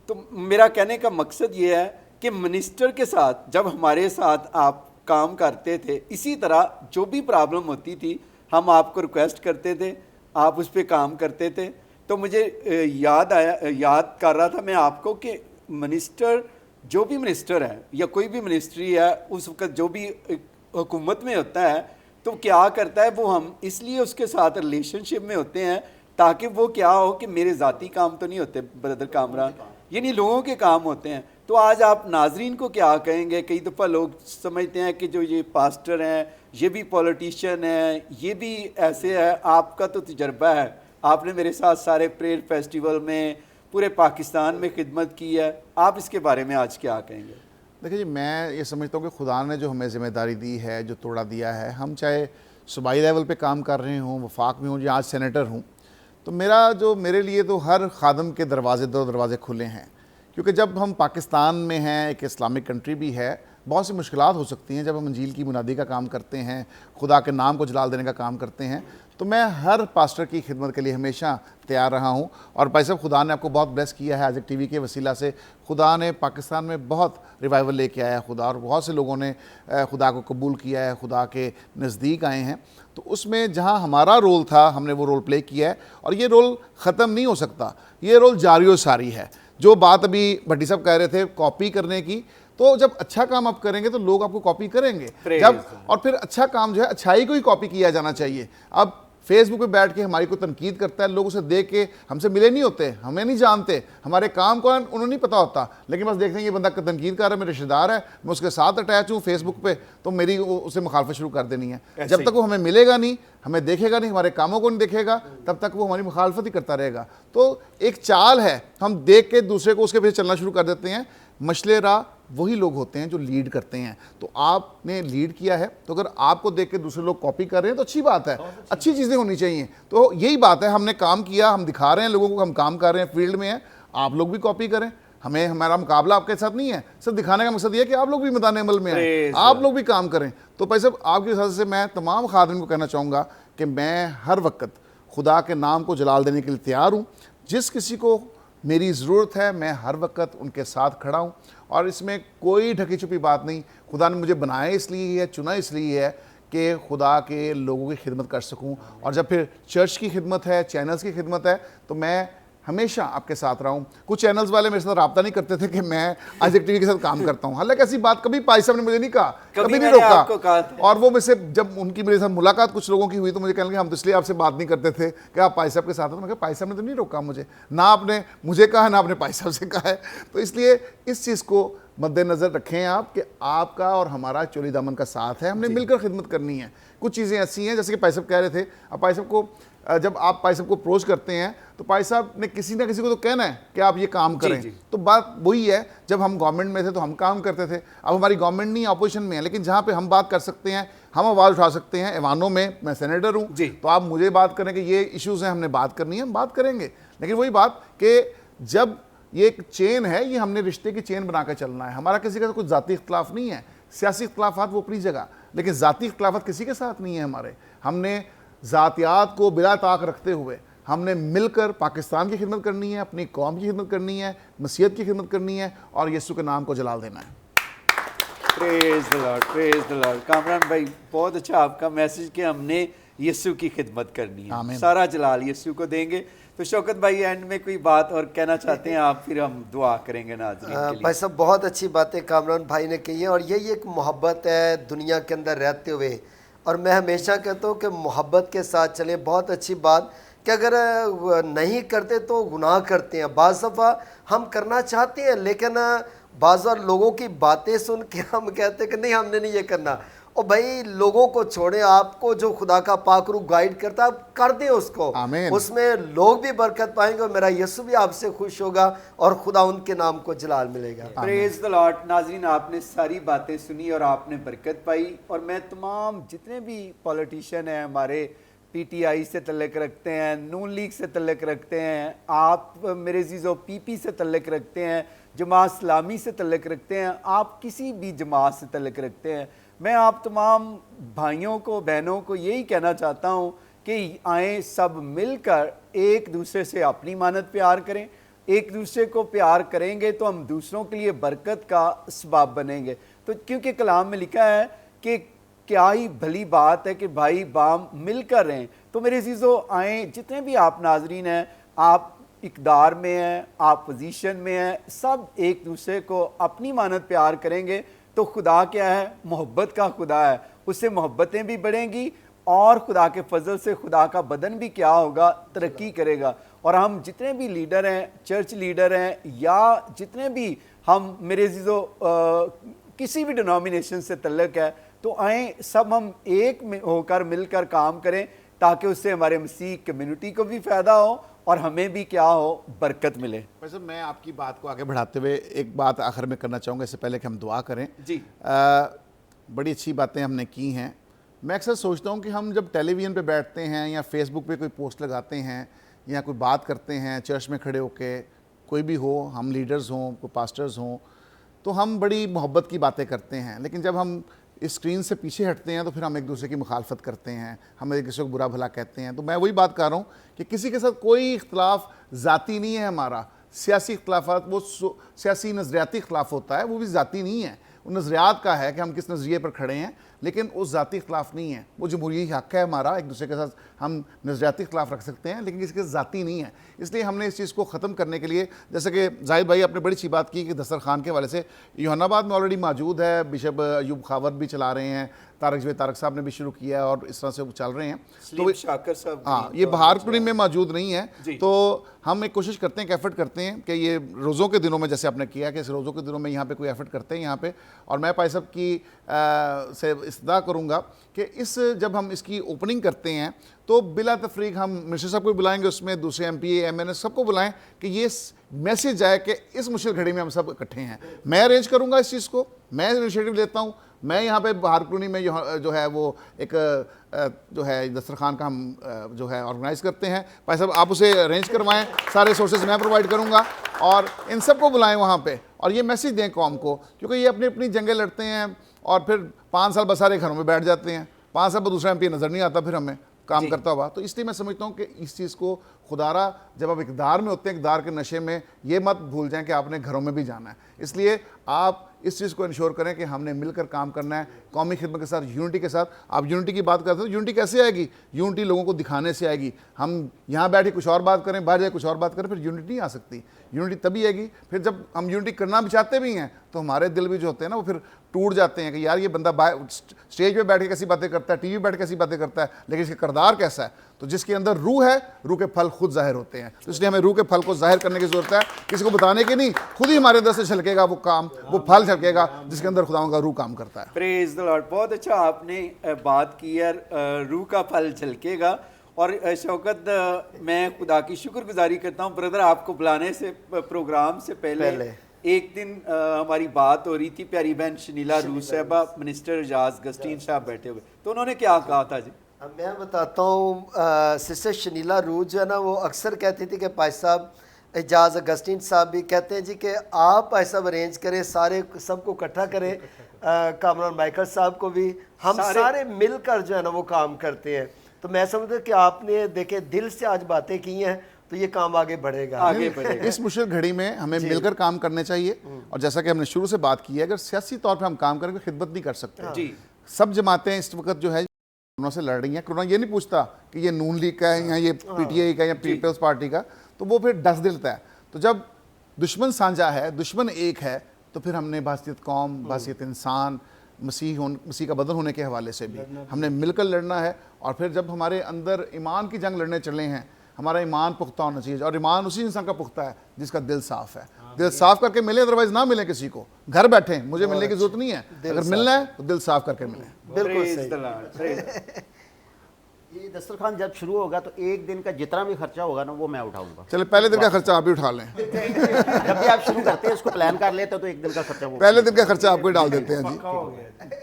तो मेरा कहने का मकसद ये है कि मिनिस्टर के साथ जब हमारे साथ आप काम करते थे, इसी तरह जो भी प्रॉब्लम होती थी हम आपको रिक्वेस्ट करते थे, आप उस पर काम करते थे। तो मुझे याद कर रहा था मैं आपको कि मिनिस्टर, जो भी मिनिस्टर है या कोई भी मिनिस्ट्री है, उस वक्त जो भी हुकूमत में होता है, तो क्या करता है वो, हम इसलिए उसके साथ रिलेशनशिप में होते हैं ताकि वो क्या हो कि मेरे ज़ाती काम तो नहीं होते ब्रदर कामरान, यानी लोगों के काम होते हैं। तो आज आप नाजरीन को क्या कहेंगे? कई दफ़ा लोग समझते हैं कि जो ये पास्टर हैं, ये भी पॉलिटिशियन हैं, ये भी ऐसे है। आपका तो तजर्बा है, आपने मेरे साथ सारे प्रेयर फेस्टिवल में पूरे पाकिस्तान में खिदमत की है, आप इसके बारे में आज क्या कहेंगे? देखिए जी, मैं ये समझता हूँ कि खुदा ने जो हमें ज़िम्मेदारी दी है, जो तोड़ा दिया है, हम चाहे सूबाई लेवल पे काम कर रहे हों, वफाक में हूँ या आज सेनेटर हूँ, तो मेरे लिए तो हर खादम के दरवाजे दो दरवाजे खुले हैं। क्योंकि जब हम पाकिस्तान में हैं, एक इस्लामिक कंट्री भी है, बहुत सी मुश्किलात हो सकती हैं। जब हम इंजील की मुनादी का काम करते हैं, खुदा के नाम को जलाल देने का काम करते हैं, तो मैं हर पास्टर की खिदमत के लिए हमेशा तैयार रहा हूँ। और भाई साहब, खुदा ने आपको बहुत ब्लेस किया है। आज़िक टीवी के वसीला से खुदा ने पाकिस्तान में बहुत रिवाइवल लेके आया है खुदा, और बहुत से लोगों ने खुदा को कबूल किया है, खुदा के नज़दीक आए हैं। तो उसमें जहाँ हमारा रोल था, हमने वो रोल प्ले किया है, और ये रोल ख़त्म नहीं हो सकता, ये रोल जारी व सारी है। जो बात अभी भट्टी साहब कह रहे थे कॉपी करने की, तो जब अच्छा काम आप करेंगे तो लोग आपको कॉपी करेंगे, जब और फिर अच्छा काम जो है अच्छाई को ही कॉपी किया जाना चाहिए। अब फेसबुक पे बैठ के हमारी को तनकीद करता है, लोग उसे देख के हमसे मिले नहीं होते, हमें नहीं जानते, हमारे काम को उन्हें नहीं पता होता, लेकिन बस देखते हैं ये बंदा तनकीद कर रहा है, मेरे रिश्तेदार है, मैं उसके साथ अटैच हूँ फेसबुक पे, तो मेरी उसे मुखालफत शुरू कर देनी है। जब तक वो हमें मिलेगा नहीं, हमें देखेगा नहीं, हमारे कामों को नहीं देखेगा, तब तक वो हमारी मुखालफत ही करता रहेगा। तो एक चाल है, हम देख के दूसरे को उसके पीछे चलना शुरू कर देते हैं। मसले राह वही लोग होते हैं जो लीड करते हैं। तो आपने लीड किया है, तो अगर आपको देख के दूसरे लोग कॉपी कर रहे हैं तो अच्छी बात है, अच्छी चीज़ें होनी चाहिए। तो यही बात है, हमने काम किया, हम दिखा रहे हैं लोगों को हम काम कर रहे हैं, फील्ड में हैं, आप लोग भी कॉपी करें। हमें हमारा मुकाबला आपके साथ नहीं है, सिर्फ दिखाने का मकसद ये है कि आप लोग भी मैदान अमल में आए, आप लोग भी काम करें। तो भाई साहब, आपकी वजह से मैं तमाम खादिम को कहना चाहूँगा कि मैं हर वक्त खुदा के नाम को जलाल देने के लिए तैयार हूँ। जिस किसी को मेरी ज़रूरत है, मैं हर वक्त उनके साथ खड़ा हूँ, और इसमें कोई ढकी छुपी बात नहीं। खुदा ने मुझे बनाया इसलिए है, चुना इसलिए है कि खुदा के लोगों की खिदमत कर सकूं। और जब फिर चर्च की खिदमत है, चैनल्स की खिदमत है, तो मैं हमेशा आपके साथ रहा हूँ। कुछ चैनल्स वाले मेरे साथ रब्ता नहीं करते थे कि मैं आज़िक टीवी के साथ काम करता हूँ, हालांकि ऐसी बात कभी पाई साहब ने मुझे नहीं कहा, कभी नहीं रोका। और वो मुझसे जब उनकी मेरे साथ मुलाकात कुछ लोगों की हुई तो मुझे कहने लगे हम तो इसलिए आपसे बात नहीं करते थे कि आप पाई साहब के साथ हो। मैं कहा पाई साहब ने तो नहीं रोका मुझे, ना आपने मुझे कहा ना आपने पाई साहब से कहा है। तो इसलिए इस चीज़ को मद्देनज़र रखें आप कि आपका और हमारा चोली दामन का साथ है, हमने मिलकर खिदमत करनी है। कुछ चीज़ें ऐसी हैं जैसे कि पाई साहब कह रहे थे, अब पाई साहब को जब आप पाई साहब को अप्रोच करते हैं तो पाई साहब ने किसी ना किसी को तो कहना है कि आप ये काम करें। तो बात वही है, जब हम गवर्नमेंट में थे तो हम काम करते थे, अब हमारी गवर्नमेंट नहीं अपोजिशन में है, लेकिन जहाँ पे हम बात कर सकते हैं, हम आवाज़ उठा सकते हैं। ऐवानों में मैं सेनेटर हूँ, तो आप मुझे बात करें कि ये इश्यूज़ हैं, हमने बात करनी है, हम बात करेंगे। लेकिन वही बात कि जब ये एक चेन है, ये हमने रिश्ते की चेन बना कर चलना है। हमारा किसी का कुछ ज़ाती इख्तलाफ नहीं है, सियासी इख्तलाफात वो अपनी जगह, लेकिन ज़ाती इख्तलाफात किसी के साथ नहीं है हमारे। हमने ज़ातियात को बिला ताक रखते हुए हमने मिलकर पाकिस्तान की खिदमत करनी है, अपनी कौम की खिदमत करनी है, मसीहत की खिदमत करनी है, और यीशु के नाम को जलाल देना है। Praise the lord, praise the Lord. Kamran भाई, बहुत अच्छा आपका मैसेज कि हमने यीशु की खिदमत करनी है, सारा जलाल यीशु को देंगे। तो शौकत भाई, एंड में कोई बात और कहना चाहते हैं आप, फिर हम दुआ करेंगे नाज़रीन के लिए। भाई साहब, बहुत अच्छी बातें कामरान भाई ने कही है, और यही एक मोहब्बत है दुनिया के अंदर रहते हुए। और मैं हमेशा कहता हूँ कि मोहब्बत के साथ चले। बहुत अच्छी बात कि अगर नहीं करते तो गुनाह करते हैं। बाज़ दफ़ा हम करना चाहते हैं, लेकिन बाज़ बार लोगों की बातें सुन के हम कहते हैं कि नहीं, हमने नहीं ये करना। और भाई, लोगों को छोड़े, आपको जो खुदा का पाक रूह गाइड करता है आप कर दें उसको, उसमें लोग भी बरकत पाएंगे, और मेरा यीशु भी आपसे खुश होगा, और खुदा उनके नाम को जलाल मिलेगा। Praise the Lord. नाज़रीन, आपने सारी बातें सुनी और आपने बरकत पाई। और मैं तमाम जितने भी पॉलिटिशियन हैं, हमारे पीटीआई से तल्लुक़ रखते हैं, नून लीग से तल्लुक़ रखते हैं, आप मेरे जीज़ो पीपी से तल्लुक़ रखते हैं, जमात इस्लामी से तल्लुक़ रखते हैं, आप किसी भी जमात से तल्लुक़ रखते हैं, मैं आप तमाम भाइयों को, बहनों को यही कहना चाहता हूँ कि आएँ सब मिलकर एक दूसरे से अपनी मानत प्यार करें। एक दूसरे को प्यार करेंगे तो हम दूसरों के लिए बरकत का सबब बनेंगे। तो क्योंकि कलाम में लिखा है कि क्या ही भली बात है कि भाई बाम मिलकर रहें। तो मेरे अज़ीज़ों, आएँ, जितने भी आप नाजरीन हैं, आप इक़दार में हैं, आप पोजीशन में हैं, सब एक दूसरे को अपनी मानत प्यार करेंगे तो खुदा क्या है? मोहब्बत का खुदा है। उससे मोहब्बतें भी बढ़ेंगी, और खुदा के फजल से खुदा का बदन भी क्या होगा? तरक्की करेगा। और हम जितने भी लीडर हैं, चर्च लीडर हैं, या जितने भी हम मेरे अज़ीज़ों किसी भी डिनोमिनेशन से तल्लुक़ है, तो आएँ सब हम एक होकर मिलकर काम करें, ताकि उससे हमारे मसीह कम्युनिटी को भी फ़ायदा हो और हमें भी क्या हो? बरकत मिले। वैसे मैं आपकी बात को आगे बढ़ाते हुए एक बात आखिर में करना चाहूँगा, इससे पहले कि हम दुआ करें जी। बड़ी अच्छी बातें हमने की हैं। मैं अक्सर सोचता हूँ कि हम जब टेलीविज़न पे बैठते हैं या फेसबुक पे कोई पोस्ट लगाते हैं या कोई बात करते हैं, चर्च में खड़े होके, कोई भी हो, हम लीडर्स हों, कोई पास्टर्स हों, तो हम बड़ी मोहब्बत की बातें करते हैं। लेकिन जब हम इस स्क्रीन से पीछे हटते हैं तो फिर हम एक दूसरे की मुखालफत करते हैं, हम एक दूसरे को बुरा भला कहते हैं। तो मैं वही बात कर रहा हूँ कि किसी के साथ कोई इख्तलाफ ज़ाती नहीं है हमारा। सियासी इख्तलाफात वो सियासी नज़रियाती इख्तलाफ होता है, वो भी ज़ाती नहीं है, वो नज़रियात का है कि हम किस नज़रिए पर खड़े हैं, लेकिन वो ज़ाती इख्तलाफ नहीं है। वो जमहूरी हक़ है हमारा, एक दूसरे के साथ हम नज़रियाती इख्तलाफ रख सकते हैं, लेकिन किसी के ज़ाती नहीं है। इसलिए हमने इस चीज़ को ख़त्म करने के लिए, जैसे कि जाहिद भाई आपने बड़ी अच्छी बात की कि दस्तरखान के हवाले से यूहन्नाबाद में ऑलरेडी मौजूद है, बिशप अयूब खावर भी चला रहे हैं, तारक साहब ने भी शुरू किया है और इस तरह से वो चल रहे हैं। तो शाकर साहब, हाँ, ये बहारपुरी में मौजूद नहीं है। तो हम एक कोशिश करते हैं कि एफर्ट करते हैं कि ये रोज़ों के दिनों में, जैसे आपने किया कि इस रोज़ों के दिनों में यहाँ पे कोई एफर्ट करते हैं यहाँ पे। और मैं भाई साहब की से इस्तदा करूँगा कि इस जब हम इसकी ओपनिंग करते हैं तो बिला तफरीक हम मिनिस्टर साहब को बुलाएंगे, उसमें दूसरे MP MNS सबको बुलाएं कि ये मैसेज आए कि इस मुश्किल घड़ी में हम सब इकट्ठे हैं। मैं अरेंज करूँगा इस चीज़ को, मैं इनिशिएटिव लेता हूँ। मैं यहाँ पे बहारपुरी में जो है वो एक जो है दस्तरखान का हम जो है ऑर्गेनाइज़ करते हैं। भाई साहब आप उसे अरेंज करवाएं, सारे सोर्सेज मैं प्रोवाइड करूँगा और इन सबको बुलाएं वहाँ पे और ये मैसेज दें कौम को, क्योंकि ये अपनी अपनी जंगें लड़ते हैं और फिर 5 साल बस सारे घरों में बैठ जाते हैं, 5 साल बाद दूसरा MP नज़र नहीं आता फिर हमें काम करता हुआ। तो इसलिए मैं समझता हूँ कि इस चीज़ को खुदारा जब आप इक़्तिदार में होते हैं, इक़्तिदार के नशे में, ये मत भूल जाएं कि आपने घरों में भी जाना है। इसलिए आप इस चीज़ को इंश्योर करें कि हमने मिलकर काम करना है कौमी खिदमत के साथ, यूनिटी के साथ। आप यूनिटी की बात करते हो, यूनिटी कैसे आएगी? यूनिटी लोगों को दिखाने से आएगी। हम यहाँ बैठे कुछ और बात करें, बाहर जाए कुछ और बात करें, फिर यूनिटी नहीं आ सकती। यूनिटी तभी आएगी फिर जब हम यूनिटी करना भी चाहते भी हैं तो हमारे दिल भी जो होते हैं ना वो फिर टूट जाते हैं कि यार ये बंदा स्टेज पे बैठ के कैसी बातें करता है, टीवी पे बैठ के कैसी बातें करता है, लेकिन इसका किरदार कैसा है। तो जिसके अंदर रूह है, रूह के फल खुद जाहिर होते हैं। तो इसलिए हमें रूह के फल को जाहिर करने की ज़रूरत है, किसी को बताने की नहीं, खुद ही हमारे अंदर से झलकेगा वो काम, वो फल झलकेगा जिसके अंदर खुदा का रूह काम करता है। Praise the Lord. बहुत अच्छा आपने बात की यार, रूह का फल झलकेगा। और शौकत, मैं खुदा की शुक्रगुजारी करता हूँ ब्रदर, आपको बुलाने से प्रोग्राम से पहले एक दिन हमारी बात हो रही थी, प्यारी बहन शनीला रूस साहबा, मिनिस्टर एजाज गस्टीन साहब बैठे हुए, तो उन्होंने क्या कहा था जी? मैं बताता हूँ, सिस्टर शनीला रूस जो है ना वो अक्सर कहती थी कि भाई साहब एजाज अगस्टीन साहब भी कहते हैं जी कि आप भाई साहब अरेंज करें, सारे सबको इकट्ठा करें, कामरान माइकल साहब को भी, हम सारे मिलकर जो है ना वो काम करते हैं। तो मैं समझता हूँ कि आपने देखे दिल से आज बातें की हैं तो ये काम आगे बढ़ेगा, आगे बढ़ेगा। इस मुश्किल घड़ी में हमें मिलकर काम करने चाहिए। और जैसा कि हमने शुरू से बात की है, अगर सियासी तौर पे हम काम करेंगे खिदमत नहीं कर सकते जी। सब जमातें इस वक्त जो है कोरोना से लड़ रही हैं। कोरोना ये नहीं पूछता कि ये नून लीग का है या ये PTI का या पीपल्स पार्टी का, तो वो फिर डस दिलता है। तो जब दुश्मन साझा है, दुश्मन एक है, तो फिर हमने बासियत कौम, बासियत इंसान, मसीह का बदन होने के हवाले से भी हमने मिलकर लड़ना है। और फिर जब हमारे अंदर ईमान की जंग लड़ने चले हैं, हमारा ईमान पुख्ता होना चाहिए। और ईमान उसी इंसान का पुख्ता है जिसका दिल साफ है। दिल साफ करके मिले, अदरवाइज ना मिले किसी को। घर बैठे मुझे मिलने की जरूरत नहीं है, अगर मिलना है तो दिल साफ करके मिले। बिल्कुल सही। ये दस्तरखान जब शुरू होगा तो एक दिन का जितना भी खर्चा होगा ना वो मैं उठाऊंगा। चले पहले दिन का खर्चा आप ही उठा लें। जब भी आप शुरू करते हैं इसको प्लान कर लेते हैं तो एक दिन का खर्चा वो पहले दिन का खर्चा आपको ही डाल देते हैं जी।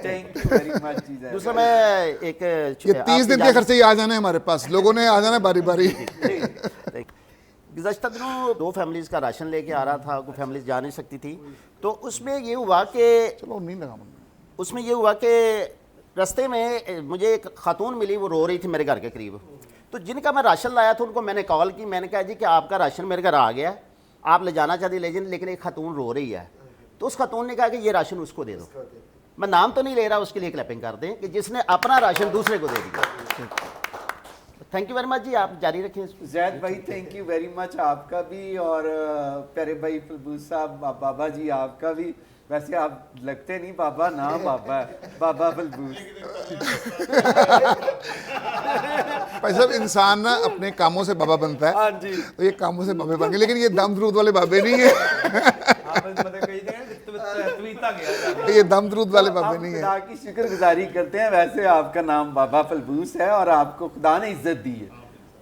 थैंक यू वेरी मच जी। दूसरा मैं एक ये 30 दिन के खर्चे ही आ जाने हमारे पास, लोगों ने आ जाना बारी बारी। गुज़श्ता दिनों 2 फैमिलीज़ का राशन लेके आ रहा था, कोई फैमिलीज जा नहीं सकती थी, तो उसमें ये हुआ कि उसमें ये हुआ कि रास्ते में मुझे एक खातून मिली, वो रो रही थी मेरे घर के करीब। तो जिनका मैं राशन लाया था उनको मैंने कॉल की, मैंने कहा जी कि आपका राशन मेरे घर आ गया, आप ले जाना चाहती ले जाए, लेकिन एक खातून रो रही है। तो उस खातून ने कहा कि ये राशन उसको दे दो। मैं नाम तो नहीं ले रहा, उसके लिए क्लैपिंग कर दें कि जिसने अपना राशन दूसरे को दे दिया। थैंक यू वेरी मच जी, आप जारी रखें। जैद भाई थैंक यू वेरी मच आपका भी, और प्यारे भाई फलबूस साहब, बाबा जी आपका भी। वैसे आप लगते नहीं बाबा, ना बाबा है, बाबा फलबूस। भाई साहब इंसान ना अपने कामों से बाबा बनता है। हाँ जी। तो ये कामों से बाबे बन गए, लेकिन ये दम दरूद वाले बाबे नहीं है। ये दम दरूद वाले बाबे नहीं है। खुदा की शुक्रगुजारी करते हैं। वैसे आपका नाम बाबा फलबूस है और आपको खुदा ने इज्जत दी है,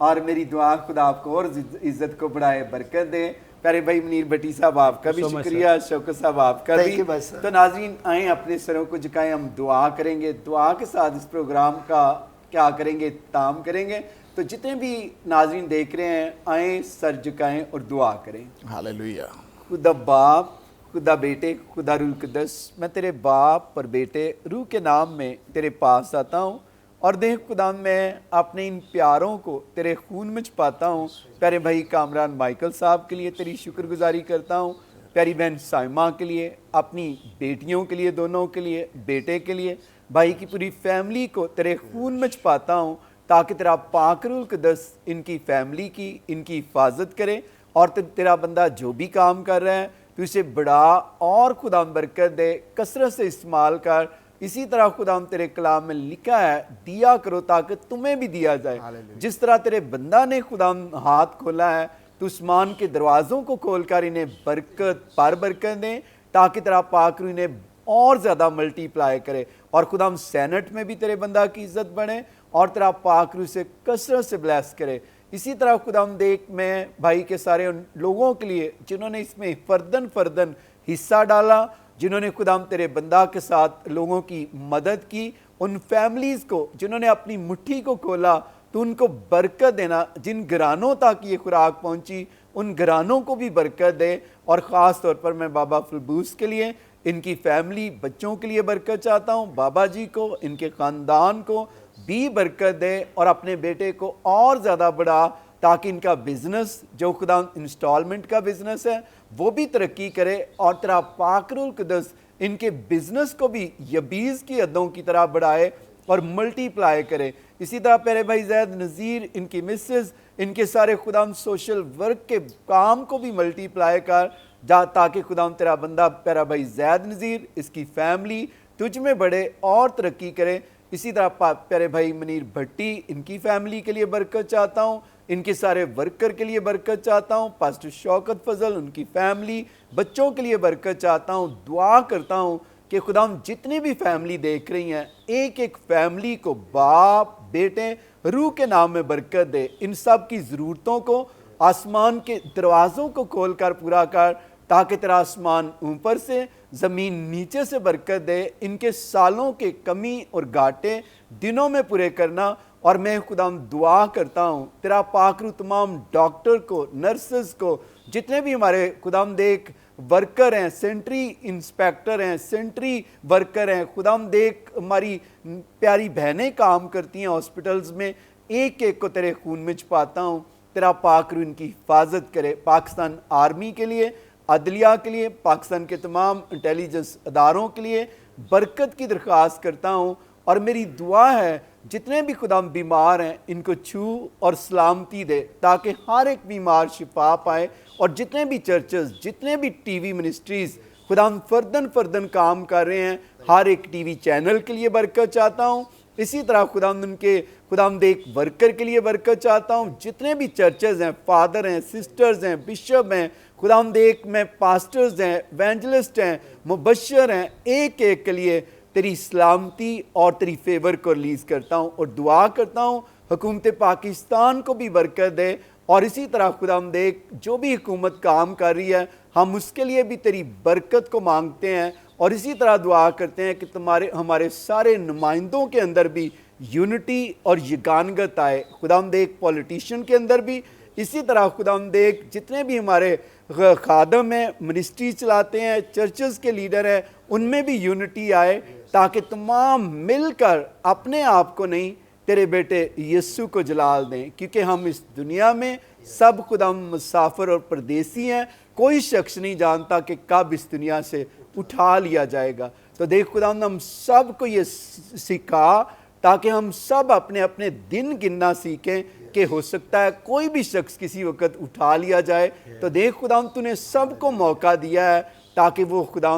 और मेरी दुआ खुदा आपको और इज्जत को बढ़ाए, बरकत दे। प्यारे भाई मुनीर भट्टी साहब आपका भी शुक्रिया, शौकत साहब आपका भी। तो नाज़रीन आए अपने सरों को झुकाएं, हम दुआ करेंगे। दुआ के साथ इस प्रोग्राम का क्या करेंगे, ताम करेंगे। तो जितने भी नाज़रीन देख रहे हैं आए, सर झुकाएं और दुआ करें। हालेलुया। खुदा बाप, खुदा बेटे, खुदा रूह कुद्दस, मैं तेरे बाप और बेटे रूह के नाम में तेरे पास आता हूँ और देख खुदा मैं अपने इन प्यारों को तेरे खून में छुपाता हूँ। प्यारे भाई कामरान माइकल साहब के लिए तेरी शुक्रगुजारी करता हूँ, प्यारी बहन साइमा के लिए, अपनी बेटियों के लिए, दोनों के लिए, बेटे के लिए, भाई की पूरी फैमिली को तेरे खून में छुपाता हूँ ताकि तेरा पाक रूह कुद्दस इनकी फैमिली की, इनकी हिफाजत करे और तेरा बंदा जो भी काम कर रहा है तो इसे बड़ा और खुदा बरकत दे, कसरत से इस्तेमाल कर। इसी तरह खुदा तेरे कलाम में लिखा है, दिया करो ताकि तुम्हें भी दिया जाए। जिस तरह तेरे बंदा ने खुदा हाथ खोला है तो उस्मान के दरवाज़ों को खोलकर इन्हें बरकत पर बरकत दे ताकि तेरा पाक रूह इन्हें और ज़्यादा मल्टीप्लाई करे और खुदा सेनेट में भी तेरे बंदा की इज्जत बढ़े और तेरा पाक रूह से कसरत से ब्लेस करे। इसी तरह खुदा देख मैं भाई के सारे उन लोगों के लिए जिन्होंने इसमें फर्दन हिस्सा डाला, जिन्होंने खुदा तेरे बंदा के साथ लोगों की मदद की, उन फैमिलीज़ को जिन्होंने अपनी मुट्ठी को खोला तो उनको बरकत देना। जिन घरानों तक ये खुराक पहुंची उन घरानों को भी बरकत दे और ख़ास तौर पर मैं बाबा फलबूस के लिए, इनकी फैमिली, बच्चों के लिए बरकत चाहता हूँ। बाबा जी को, इनके ख़ानदान को भी बरकत दे और अपने बेटे को और ज़्यादा बढ़ा ताकि इनका बिज़नेस जो खुदा इंस्टॉलमेंट का बिज़नेस है वो भी तरक्की करे और तेरा पाक रूह कुद्दस इनके बिज़नेस को भी यबीज़ की हदों की तरह बढ़ाए और मल्टीप्लाई करे। इसी तरह प्यारे भाई जैद नज़ीर, इनकी मिसेस, इनके सारे खुदा सोशल वर्क के काम को भी मल्टीप्लाई कर जा ताकि खुदा तेरा बंदा प्यारा भाई जैद नज़ीर, इसकी फैमिली तुझ में बढ़े और तरक्की करे। इसी तरह प्यारे भाई मनीर भट्टी, इनकी फैमिली के लिए बरकत चाहता हूँ, इनके सारे वर्कर के लिए बरकत चाहता हूँ। पास्टर शौकत फजल, उनकी फैमिली, बच्चों के लिए बरकत चाहता हूँ। दुआ करता हूँ कि खुदा जितनी भी फैमिली देख रही हैं, एक एक फैमिली को बाप, बेटे, रूह के नाम में बरकत दे। इन सब की ज़रूरतों को आसमान के दरवाज़ों को खोल कर पूरा कर ताकि तेरा आसमान ऊपर से, ज़मीन नीचे से बरकत दे। इनके सालों के कमी और घाटे दिनों में पूरे करना। और मैं खुदा दुआ करता हूँ तेरा पाक रूह तमाम डॉक्टर को, नर्सेस को, जितने भी हमारे खुदा देख वर्कर हैं, सेंट्री इंस्पेक्टर हैं, सेंट्री वर्कर हैं, खुदा देख हमारी प्यारी बहनें काम करती हैं हॉस्पिटल्स में, एक एक को तेरे खून में छुपाता हूँ। तेरा पाक रूह इनकी हिफाजत करे। पाकिस्तान आर्मी के लिए, अदलिया के लिए, पाकिस्तान के तमाम इंटेलिजेंस अदारों के लिए बरकत की दरख्वास्त करता हूँ। और मेरी दुआ है जितने भी खुदा बीमार हैं इनको छू और सलामती दे ताकि हर एक बीमार शिफा पाए। और जितने भी चर्चेस, जितने भी टीवी मिनिस्ट्रीज़ खुदा फर्दन काम कर रहे हैं, हर एक टीवी चैनल के लिए बरकत चाहता हूँ। इसी तरह खुदा उनके खुदा देख वर्कर के लिए बरकत चाहता हूँ। जितने भी चर्चेज़ हैं, फादर हैं, सिस्टर्स हैं, बिशप हैं, खुदा देख में पास्टर्स हैं, एवेंजलिस्ट हैं, मुबशर हैं, एक एक के लिए तेरी सलामती और तेरी फेवर को रिलीज़ करता हूँ। और दुआ करता हूँ हुकूमत पाकिस्तान को भी बरकत दे। और इसी तरह खुदा देख जो भी हुकूमत काम कर रही है हम उसके लिए भी तेरी बरकत को मांगते हैं। और इसी तरह दुआ करते हैं कि हमारे सारे नुमाइंदों के अंदर भी यूनिटी और यगानगत आए। खुदा देख पॉलिटिशियन के अंदर भी, इसी तरह खुदा देख जितने भी हमारे खादम हैं, मिनिस्ट्री चलाते हैं, चर्चेस के लीडर हैं, उनमें भी यूनिटी आए ताकि तमाम मिलकर अपने आप को नहीं तेरे बेटे यीशु को जलाल दें। क्योंकि हम इस दुनिया में सब खुदा मुसाफिर और परदेसी हैं, कोई शख्स नहीं जानता कि कब इस दुनिया से उठा लिया जाएगा। तो देख खुदा हम सब को ये सिखा ताकि हम सब अपने अपने दिन गिनना सीखें कि हो सकता है कोई भी शख्स किसी वक्त उठा लिया जाए। तो देख खुदा तूने सबको मौका दिया है ताकि वो खुदा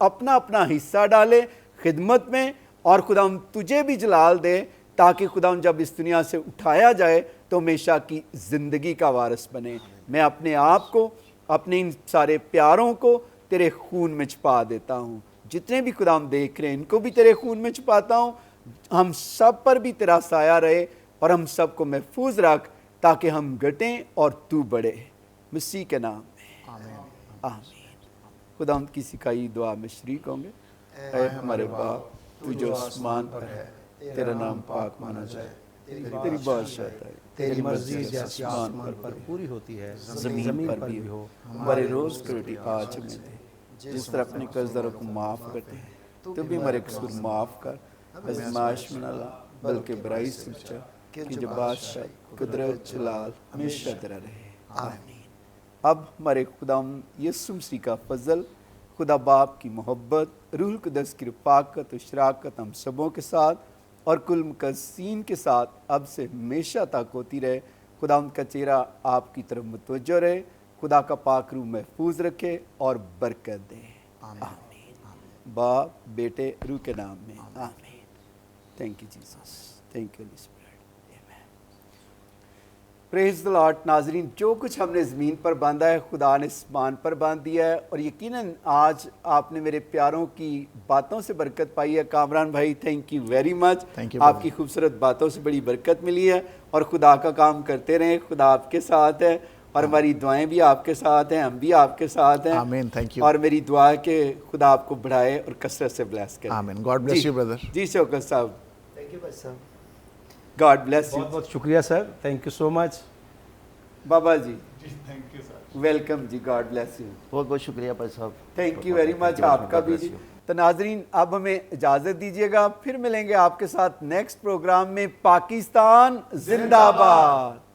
अपना अपना हिस्सा डाले खिदमत में और खुदा तुझे भी जलाल दे ताकि खुदा जब इस दुनिया से उठाया जाए तो हमेशा की ज़िंदगी का वारिस बने। मैं अपने आप को, अपने इन सारे प्यारों को तेरे खून में छुपा देता हूँ। जितने भी खुदा देख रहे हैं इनको भी तेरे खून में छुपाता हूँ। हम सब पर भी तेरा साया रहे और हम सबको महफूज रख ताकि हम घटें और तू बढ़े। मसीह के नाम में आमीन। खुदा की सिखाई दुआ में शरीक होंगे। ऐ हमारे बाप तू जो आसमान पर है, तेरा नाम पाक माना जाए, तेरी बादशाहत आए, तेरी मर्जी जैसे आसमान पर पूरी होती है ज़मीन पर भी हो। हमारे रोज़ की रोटी आज हमें दे, जिस तरह अपने कर्जदारों को माफ़ करते हैं तो भी हमारे कसूर माफ़ कर, आज़माइश में न ला बल्कि बुराई से बचा, कि जो बादशाह कुदरत जलाल हमेशा तेरा रहे, आमीन। अब हमारे खुदाम यीशु मसीह का फजल, खुदा बाप की मोहब्बत, रूह कुदस की रफ़ाकत और शराकत हम सबों के साथ और कुल मुकद्दसीन के साथ अब से हमेशा तक होती रहे। खुदा उनका चेहरा आपकी तरफ मुतवज्जो रहे, खुदा का पाक रूह महफूज रखे और बरकत दे, आमीन। बाप बेटे रूह के नाम में, आमीन। Thank you Jesus, thank you holy spirit, आमीन। Praise the lord. नाजरीन, जो कुछ हमने ज़मीन पर बांधा है खुदा ने आसमान पर बांध दिया है, और यकीनन आज आपने मेरे प्यारों की बातों से बरकत पाई है। कामरान भाई, थैंक यू वेरी मच, आपकी खूबसूरत बातों से बड़ी बरकत मिली है, और खुदा का काम करते रहें। खुदा आपके साथ है और हमारी दुआएं भी आपके साथ हैं, हम भी आपके साथ हैं, आमीन। Thank you. और मेरी दुआ है कि खुदा आपको बढ़ाए और कसरत से ब्लेस करे, आमीन। God bless you brother. जी शौकत साहब, थैंक यू भाई साहब, गॉड ब्लेस यू। बहुत बहुत शुक्रिया sir, thank you so much. Baba ji, thank you sir, welcome जी, गॉड ब्लेस यू। बहुत बहुत शुक्रिया भाई साहब, थैंक यू वेरी मच, आपका भी जी। तो नाजरीन, अब हमें इजाज़त दीजिएगा, फिर मिलेंगे आपके साथ नेक्स्ट प्रोग्राम में। पाकिस्तान जिंदाबाद।